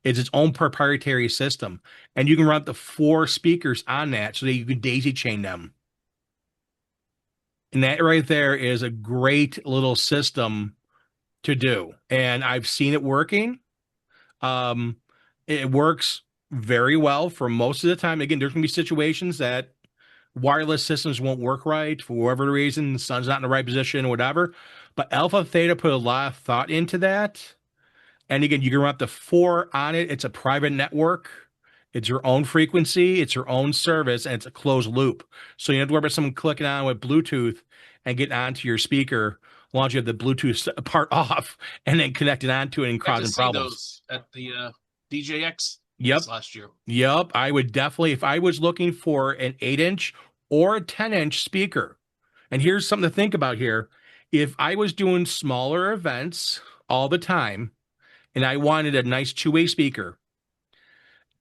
It's its own proprietary system. And you can run up to 4 speakers on that so that you can daisy chain them. And that right there is a great little system to do. And I've seen it working. It works very well for most of the time. Again, there's going to be situations that wireless systems won't work right for whatever reason. The sun's not in the right position or whatever. But Alpha Theta put a lot of thought into that. And again, you can run up to 4 on it. It's a private network. It's your own frequency, it's your own service, and it's a closed loop. So you don't have to worry about someone clicking on with Bluetooth and getting onto your speaker as long as you have the Bluetooth part off and then connecting onto it and I causing just see problems. those at the DJX. Yep. this last year. Yep. I would definitely, if I was looking for an 8-inch or a 10-inch speaker, and here's something to think about here. If I was doing smaller events all the time and I wanted a nice two-way speaker,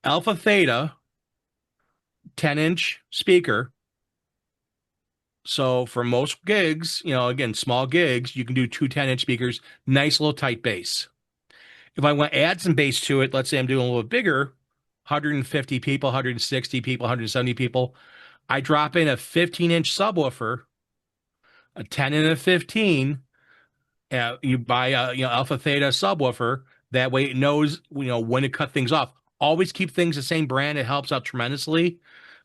Alpha Theta 10-inch speaker. So for most gigs, again, small gigs, you can do two 10-inch speakers, nice little tight bass. If I want to add some bass to it, let's say I'm doing a little bigger, 150 people, 160 people, 170 people, I drop in a 15-inch subwoofer, a 10 and a 15. You buy a Alpha Theta subwoofer. That way it knows when to cut things off. Always keep things the same brand. It helps out tremendously.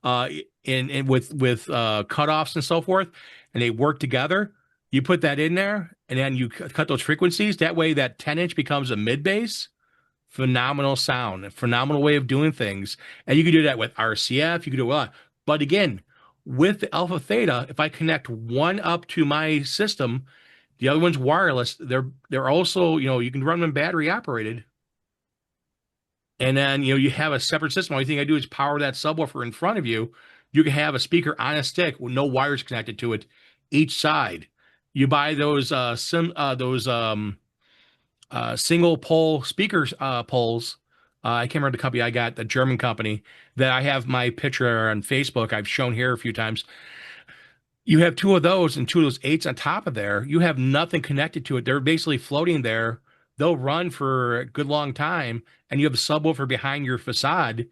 In with cutoffs and so forth, and they work together. You put that in there, and then you cut those frequencies. That way, that 10-inch becomes a mid bass. Phenomenal sound, a phenomenal way of doing things, and you can do that with RCF. You can do a lot, but again, with the Alpha Theta, if I connect one up to my system, the other one's wireless. They're also you can run them battery operated. And then, you have a separate system. All you thing I do is power that subwoofer in front of you. You can have a speaker on a stick with no wires connected to it, each side. You buy those single pole speakers poles. I can't remember the company I got, the German company that I have my picture on Facebook. I've shown here a few times. You have two of those and two of those 8s on top of there. You have nothing connected to it. They're basically floating there. They'll run for a good long time, and you have a subwoofer behind your facade.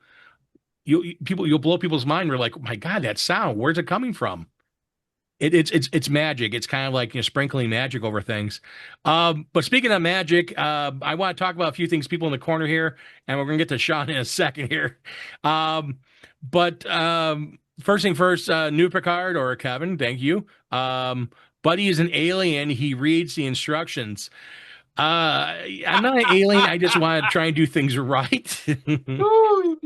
You'll blow people's mind. We're like, oh my God, that sound, where's it coming from? It's magic. It's kind of like sprinkling magic over things. But speaking of magic, I want to talk about a few things. People in the corner here, and we're gonna get to Sean in a second here. But first thing first, New Picard or Kevin, thank you. Buddy is an alien. He reads the instructions. I'm not an alien. I just want to try and do things right.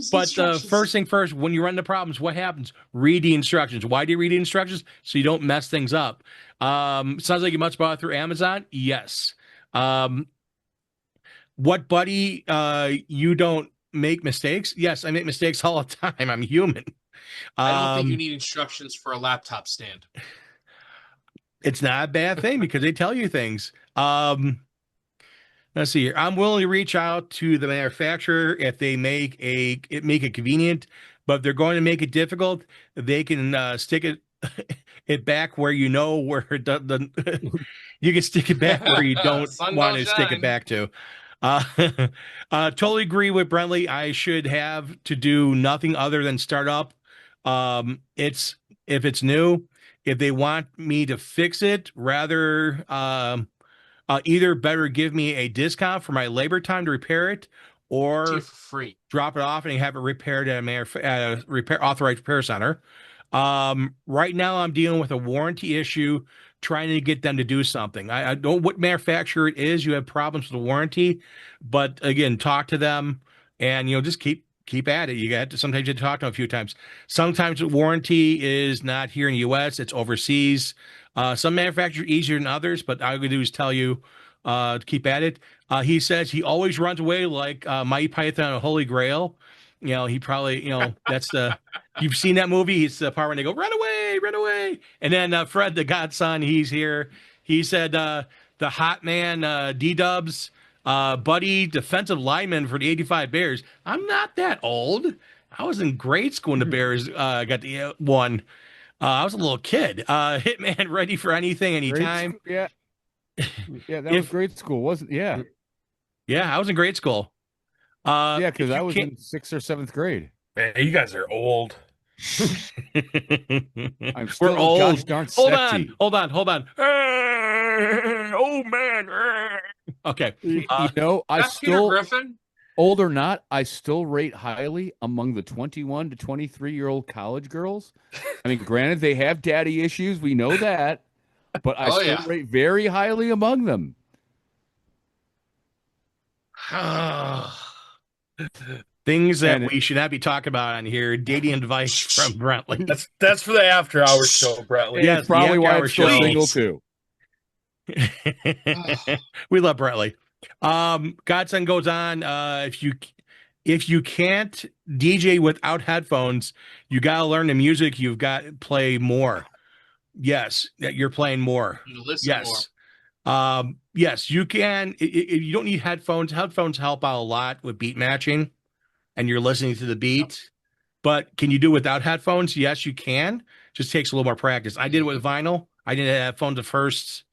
But first thing first, when you run into problems, what happens? Read the instructions. Why do you read the instructions? So you don't mess things up. Sounds like you must buy it through Amazon. Yes. What, buddy? You don't make mistakes? Yes, I make mistakes all the time. I'm human. I don't think you need instructions for a laptop stand. It's not a bad thing because they tell you things. Let's see here. I'm willing to reach out to the manufacturer if they make it convenient, but if they're going to make it difficult, they can stick it back where where it doesn't. You can stick it back where you don't want to stick it back to. Totally agree with Brentley. I should have to do nothing other than start up. If it's new, if they want me to fix it, rather either better give me a discount for my labor time to repair it, or for free. Drop it off and have it repaired at a authorized repair center. Right now, I'm dealing with a warranty issue, trying to get them to do something. I don't know what manufacturer it is. You have problems with the warranty, but again, talk to them and just keep at it. Sometimes you have to talk to them a few times. Sometimes the warranty is not here in the U.S. It's overseas. Some manufacturers are easier than others, but all I'm going to do is tell you to keep at it. He says he always runs away like Mighty Python and Holy Grail. He probably, that's you've seen that movie. It's the part when they go, run away, run away. And then Fred, the godson, he's here. He said the hot man, D-Dubs, buddy, defensive lineman for the 85 Bears. I'm not that old. I was in grade school when the Bears got the one. I was a little kid. Hitman, ready for anything, anytime. Yeah, that was grade school, wasn't? Yeah, I was in grade school. Because I was in 6th or 7th grade. Man, you guys are old. I'm still old. Gosh darn sexy. Hold on. Oh man. Okay. I still, Griffin? Old or not, I still rate highly among the 21 to 23-year-old college girls. I mean, granted, they have daddy issues. We know that. But I still rate very highly among them. Things that we should not be talking about on here. Dating advice from Brentley. That's for the after hour show, Brentley. Yes, probably why I'm still single too. We love Brentley. Godson goes on. if you can't DJ without headphones, you got to learn the music. You've got to play more. Yes, that you're playing more. You listen more. Yes. Yes, you can. You don't need headphones. Headphones help out a lot with beat matching and you're listening to the beat. But can you do it without headphones? Yes, you can. Just takes a little more practice. I did it with vinyl. I didn't have headphones the first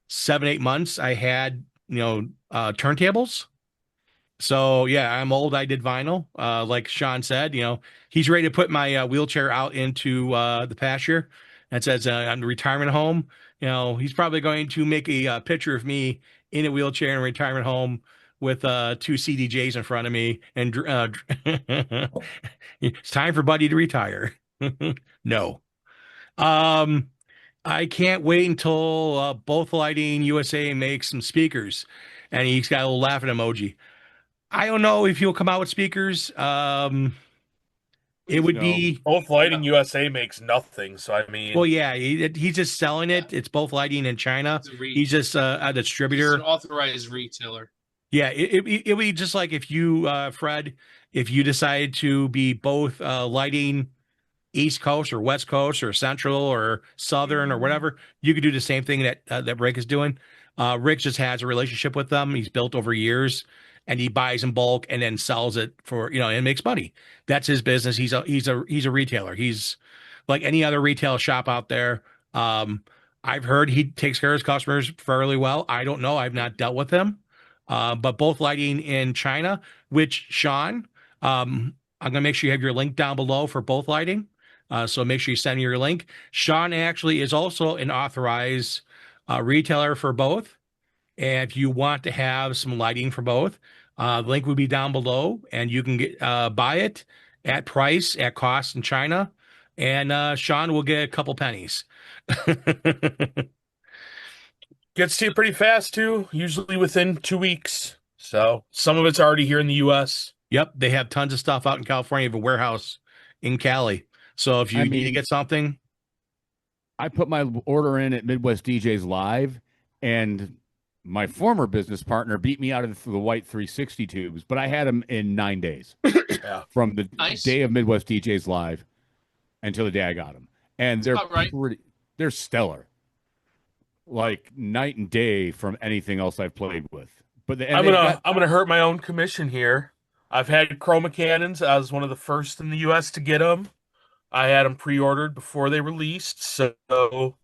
7, 8 months. I had, turntables. So yeah, I'm old. I did vinyl. Like Sean said, he's ready to put my wheelchair out into the pasture. That says I'm the retirement home. He's probably going to make a picture of me in a wheelchair in a retirement home with two CDJs in front of me, and it's time for Buddy to retire. No. Um, I can't wait until Both Lighting USA makes some speakers, and he's got a little laughing emoji. I don't know if he'll come out with speakers. It would be Both Lighting USA makes nothing, so I mean, well, yeah. He's just selling it. It's Both Lighting in China. He's just a He's distributor. an authorized retailer. Yeah, it would be just like if you, Fred, if you decided to be both lighting East Coast or West Coast or Central or Southern or whatever, you could do the same thing that Rick is doing. Rick just has a relationship with them. He's built over years, and he buys in bulk and then sells it for and makes money. That's his business. He's a retailer. He's like any other retail shop out there. I've heard he takes care of his customers fairly well. I don't know. I've not dealt with him. But Both Lighting in China, which Sean, I'm gonna make sure you have your link down below for Both Lighting. So make sure you send me your link. Sean actually is also an authorized retailer for both. And if you want to have some lighting for both, the link will be down below, and you can get buy it at cost in China, and Sean will get a couple pennies. gets to you pretty fast too, usually within 2 weeks. So some of it's already here in the US. Yep, they have tons of stuff out in California. They have a warehouse in Cali. So if you need to get something, I put my order in at Midwest DJs Live, and my former business partner beat me out of the white 360 tubes, but I had them in 9 days from the day of Midwest DJs Live until the day I got them. And they're they're stellar, like night and day from anything else I've played with. But I'm gonna hurt my own commission here. I've had chroma cannons. I was one of the first in the US to get them. I had them pre-ordered before they released. So was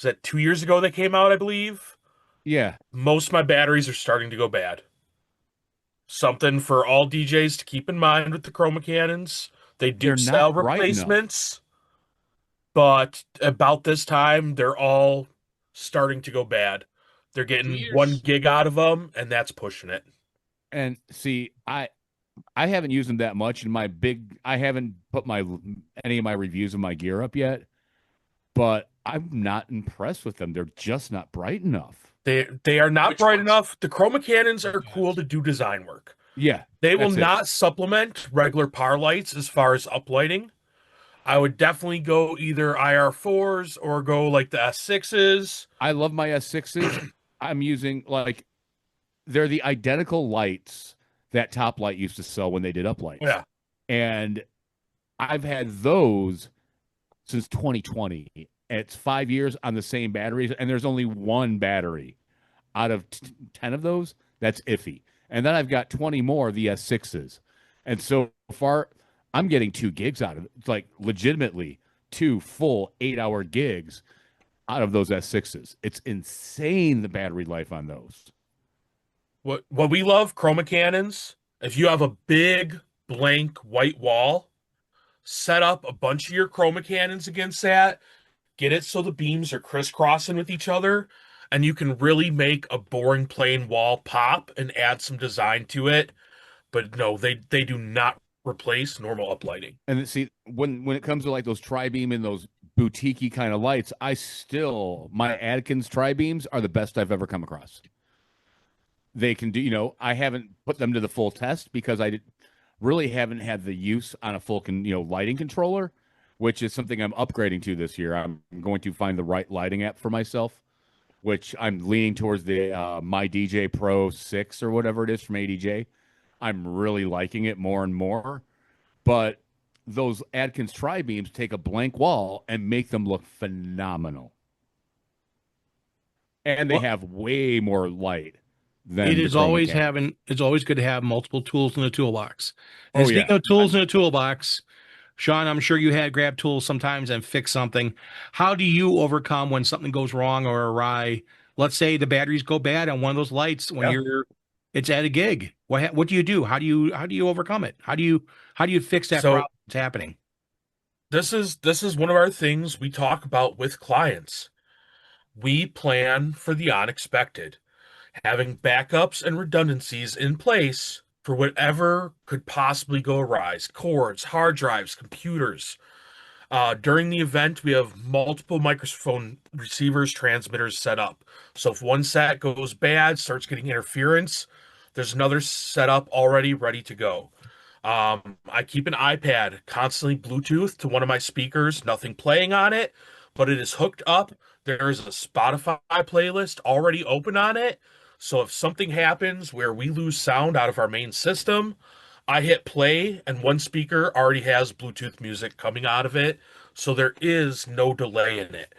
that 2 years ago they came out, I believe? Yeah. Most of my batteries are starting to go bad. Something for all DJs to keep in mind with the chroma cannons. They're sell replacements, but about this time, they're all starting to go bad. They're getting 1 gig out of them, and that's pushing it. And see, I haven't used them that much I haven't put any of my reviews of my gear up yet, but I'm not impressed with them. They're just not bright enough. They are not bright enough. The chroma cannons are cool to do design work. Yeah. They will not supplement regular par lights as far as uplighting. I would definitely go either IR4s or go like the S6s. I love my S6s. I'm using they're the identical lights that Top Light used to sell when they did uplights. Yeah. And I've had those since 2020. It's 5 years on the same batteries, and there's only one battery out of 10 of those that's iffy. And then I've got 20 more of the S6s. And so far, I'm getting 2 gigs out of it. It's like legitimately 2 full 8-hour gigs out of those S6s. It's insane, the battery life on those. What we love, chroma cannons, if you have a big blank white wall, set up a bunch of your chroma cannons against that, get it so the beams are crisscrossing with each other, and you can really make a boring plain wall pop and add some design to it. But no, they do not replace normal uplighting. And see, when it comes to like those tri-beam and those boutique-y kind of lights, my Adkins tri-beams are the best I've ever come across. They can do, I haven't put them to the full test because I really haven't had the use on a full, lighting controller, which is something I'm upgrading to this year. I'm going to find the right lighting app for myself, which I'm leaning towards the My DJ Pro 6 or whatever it is from ADJ. I'm really liking it more and more. But those Adkins tri-beams take a blank wall and make them look phenomenal. And they Well, have way more light it than the is always Chromacast. it's always good to have multiple tools in the toolbox. And Oh speaking yeah. of tools in the toolbox, Sean, I'm sure you had grab tools sometimes and fix something. How do you overcome when something goes wrong or awry? Let's say the batteries go bad on one of those lights when Yeah. it's at a gig. What do you do? How do you overcome it? How do you fix that So problem that's happening? this is one of our things we talk about with clients. We plan for the unexpected, having backups and redundancies in place for whatever could possibly go awry. Cords, hard drives, computers. During the event, we have multiple microphone receivers, transmitters set up. So if one set goes bad, starts getting interference, there's another setup already ready to go. I keep an iPad constantly Bluetooth to one of my speakers, nothing playing on it, but it is hooked up. There is a Spotify playlist already open on it. So if something happens where we lose sound out of our main system, I hit play and one speaker already has Bluetooth music coming out of it. So there is no delay in it.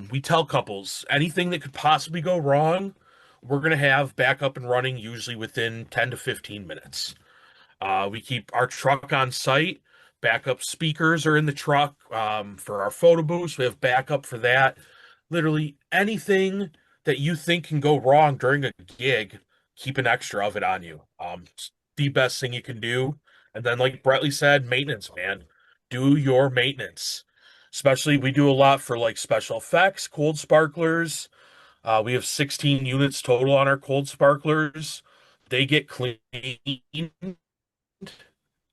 We tell couples anything that could possibly go wrong, we're going to have back up and running usually within 10 to 15 minutes. We keep our truck on site. Backup speakers are in the truck for our photo booths. We have backup for that. Literally anything that you think can go wrong during a gig, keep an extra of it on you. It's the best thing you can do. And then, like Bretley said, maintenance, man. Do your maintenance. Especially, we do a lot for like special effects, cold sparklers. We have 16 units total on our cold sparklers. They get cleaned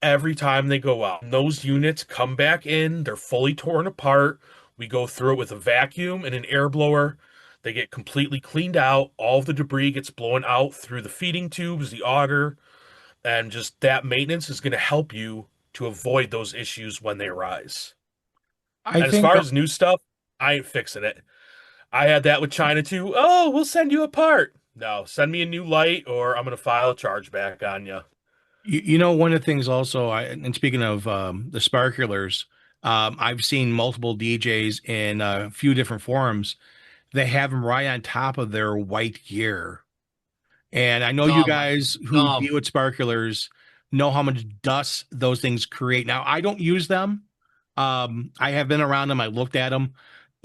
every time they go out. And those units come back in, they're fully torn apart. We go through it with a vacuum and an air blower. They get completely cleaned out. All of the debris gets blown out through the feeding tubes, the auger, and just that maintenance is going to help you to avoid those issues when they arise. I And as think far as new stuff, I ain't fixing it. I had that with China too. Oh, we'll send you a part. No, send me a new light or I'm going to file a charge back on you. you know, one of the things also, and speaking of the sparklers, I've seen multiple DJs in a few different forums. They have them right on top of their white gear. And I know you Dumb. guys who Dumb. deal with sparklers know how much dust those things create. Now, I don't use them. I have been around them. I looked at them.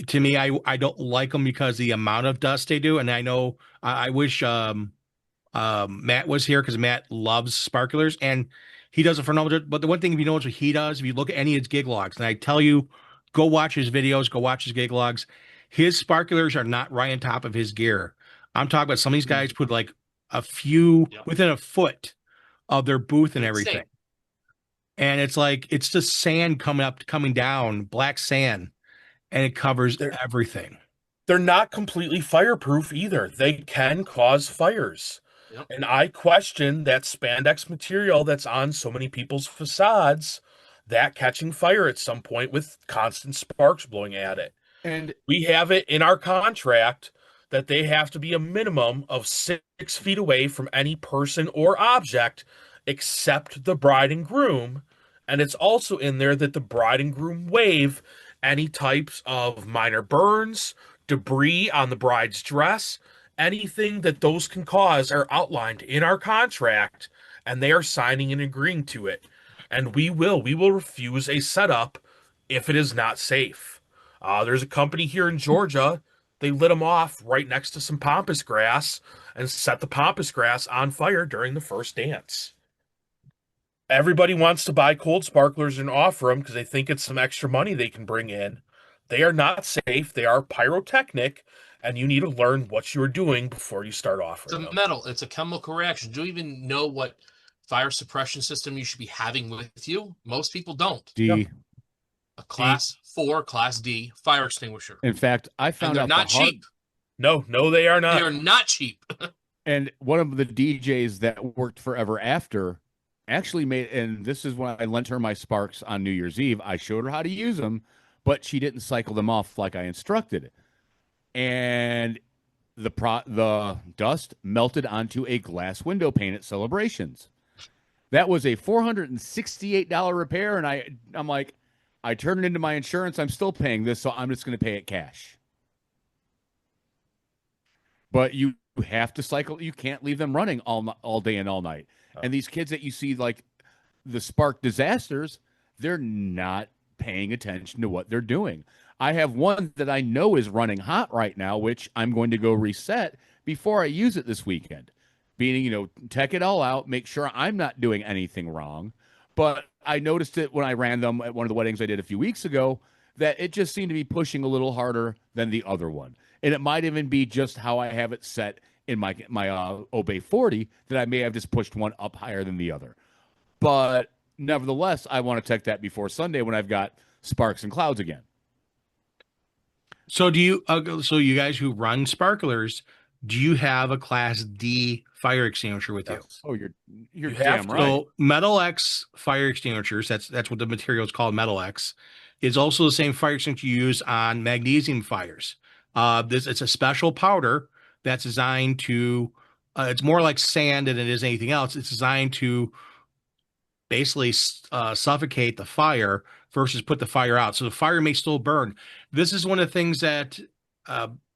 To me, I don't like them because the amount of dust they do. And I know I wish Matt was here because Matt loves sparklers and he does it for no. But the one thing, if you know what he does, if you look at any of his gig logs, and I tell you, go watch his videos, go watch his gig logs. His sparklers are not right on top of his gear. I'm talking about some of these guys put like a few Yep. within a foot of their booth and Insane. everything. And it's like it's just sand coming down, black sand, and it covers everything. They're not completely fireproof either. They can cause fires. Yep. And I question that spandex material that's on so many people's facades, that catching fire at some point with constant sparks blowing at it. And We have it in our contract that they have to be a minimum of 6 feet away from any person or object except the bride and groom. And it's also in there that the bride and groom waive any types of minor burns, debris on the bride's dress, anything that those can cause are outlined in our contract, and they are signing and agreeing to it. And we will refuse a setup if it is not safe. There's a company here in Georgia. They lit them off right next to some pampas grass and set the pampas grass on fire during the first dance. Everybody wants to buy cold sparklers and offer them because they think it's some extra money they can bring in. They are not safe. They are pyrotechnic, and you need to learn what you're doing before you start It's offering a them. metal. It's a chemical reaction. Do you even know what fire suppression system you should be having with you? Most people don't. D. A class 4, class D fire extinguisher. In fact, I And found they're out not the hard, cheap. No, they are They not. are not cheap. and one of the DJs that worked forever after actually made, and this is when I lent her my sparks on New Year's Eve. I showed her how to use them, but she didn't cycle them off like I instructed. And the dust melted onto a glass window pane at celebrations. That was a $468 repair, and I'm like, I turned it into my insurance. I'm still paying this, so I'm just going to pay it cash. But you have to cycle. You can't leave them running all day and all night. And these kids that you see, like the spark disasters, they're not paying attention to what they're doing. I have one that I know is running hot right now, which I'm going to go reset before I use it this weekend. Meaning, tech it all out, make sure I'm not doing anything wrong. But I noticed it when I ran them at one of the weddings I did a few weeks ago, that it just seemed to be pushing a little harder than the other one. And it might even be just how I have it set in my Obey 40 that I may have just pushed one up higher than the other. But nevertheless, I want to check that before Sunday when I've got sparks and clouds again. So so you guys who run sparklers, do you have a Class D fire extinguisher with you? Oh, you're damn right. So Metal X fire extinguishers, that's what the material is called, Metal X, is also the same fire extinguisher you use on magnesium fires. It's a special powder that's designed to, it's more like sand than it is anything else. It's designed to basically suffocate the fire versus put the fire out. So the fire may still burn. This is one of the things that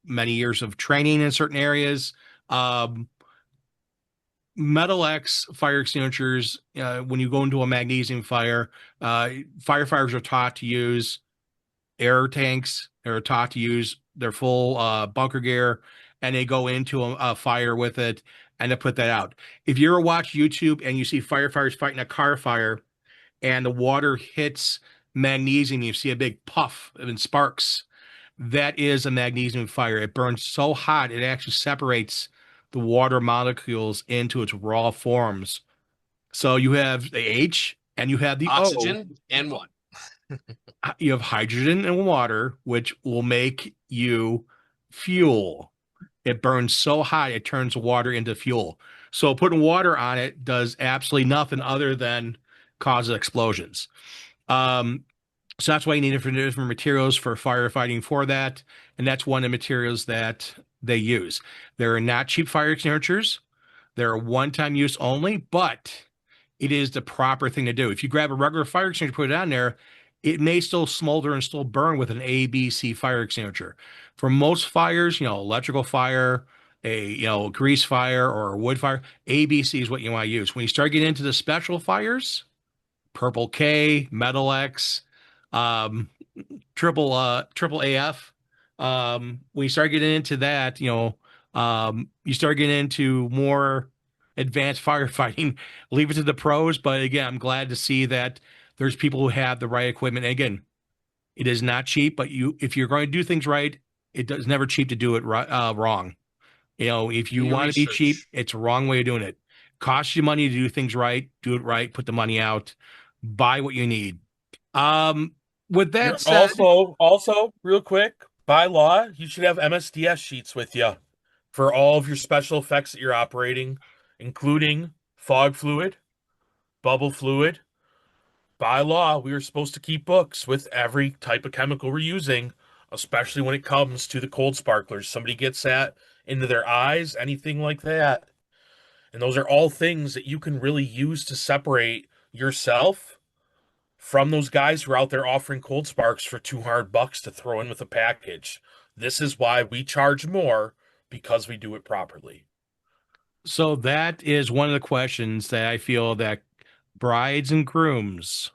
many years of training in certain areas, Metal X fire extinguishers, when you go into a magnesium fire, firefighters are taught to use air tanks. They're taught to use their full bunker gear, and they go into a fire with it and they put that out. If you ever watch YouTube and you see firefighters fighting a car fire and the water hits magnesium, you see a big puff and sparks. That is a magnesium fire. It burns so hot, it actually separates the water molecules into its raw forms. So you have the H and you have the oxygen O. and what? You have hydrogen and water, which will make you fuel. It burns so hot, it turns water into fuel. So putting water on it does absolutely nothing other than cause explosions. So that's why you need different materials for firefighting for that. And that's one of the materials that they use. They're not cheap fire extinguishers. They're one-time use only, but it is the proper thing to do. If you grab a regular fire extinguisher, put it on there, it may still smolder and still burn with an ABC fire extinguisher. For most fires, electrical fire, a grease fire or a wood fire, ABC is what you want to use. When you start getting into the special fires, Purple K, Metal X, triple AF, when you start getting into that, you start getting into more advanced firefighting. Leave it to the pros, but again, I'm glad to see that there's people who have the right equipment. And again, it is not cheap, but if you're going to do things right, it's never cheap to do it wrong. If you want to be cheap, it's the wrong way of doing it. Costs you money to do things right, do it right, put the money out, buy what you need. With that said, also real quick, by law, you should have MSDS sheets with you for all of your special effects that you're operating, including fog fluid, bubble fluid. By law, we are supposed to keep books with every type of chemical we're using, especially when it comes to the cold sparklers. Somebody gets that into their eyes, anything like that. And those are all things that you can really use to separate yourself from those guys who are out there offering cold sparks for $200 to throw in with a package. This is why we charge more, because we do it properly. So that is one of the questions that I feel that brides and grooms,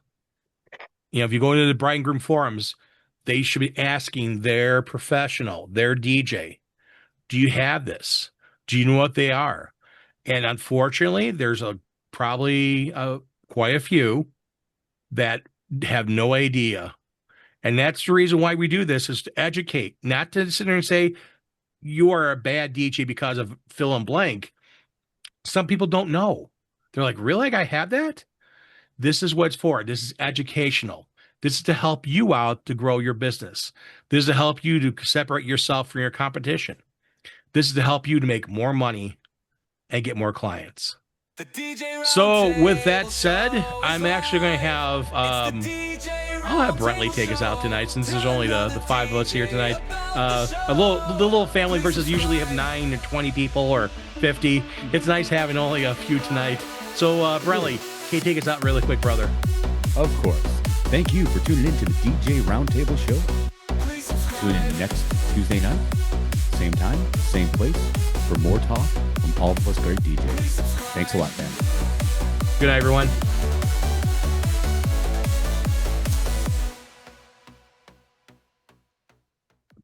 if you go into the bride and groom forums, they should be asking their professional, their DJ, do you have this? Do you know what they are? And unfortunately, there's probably quite a few that have no idea. And that's the reason why we do this, is to educate, not to sit there and say you are a bad DJ because of fill in blank. Some people don't know. They're like, really? I have that? This is what it's for. This is educational. This is to help you out to grow your business. This is to help you to separate yourself from your competition. This is to help you to make more money and get more clients. So with that said, I'm actually going to have, I'll have Brentley take us out tonight, since there's only the five of us here tonight. The little family versus usually have 9 or 20 people or 50. It's nice having only a few tonight. So Brentley, Can you take us out really quick, brother? Of course. Thank you for tuning in to the DJ Roundtable Show. Tune in next Tuesday night, same time, same place, for more talk from all of us great DJs. Thanks a lot, man. Good night, everyone.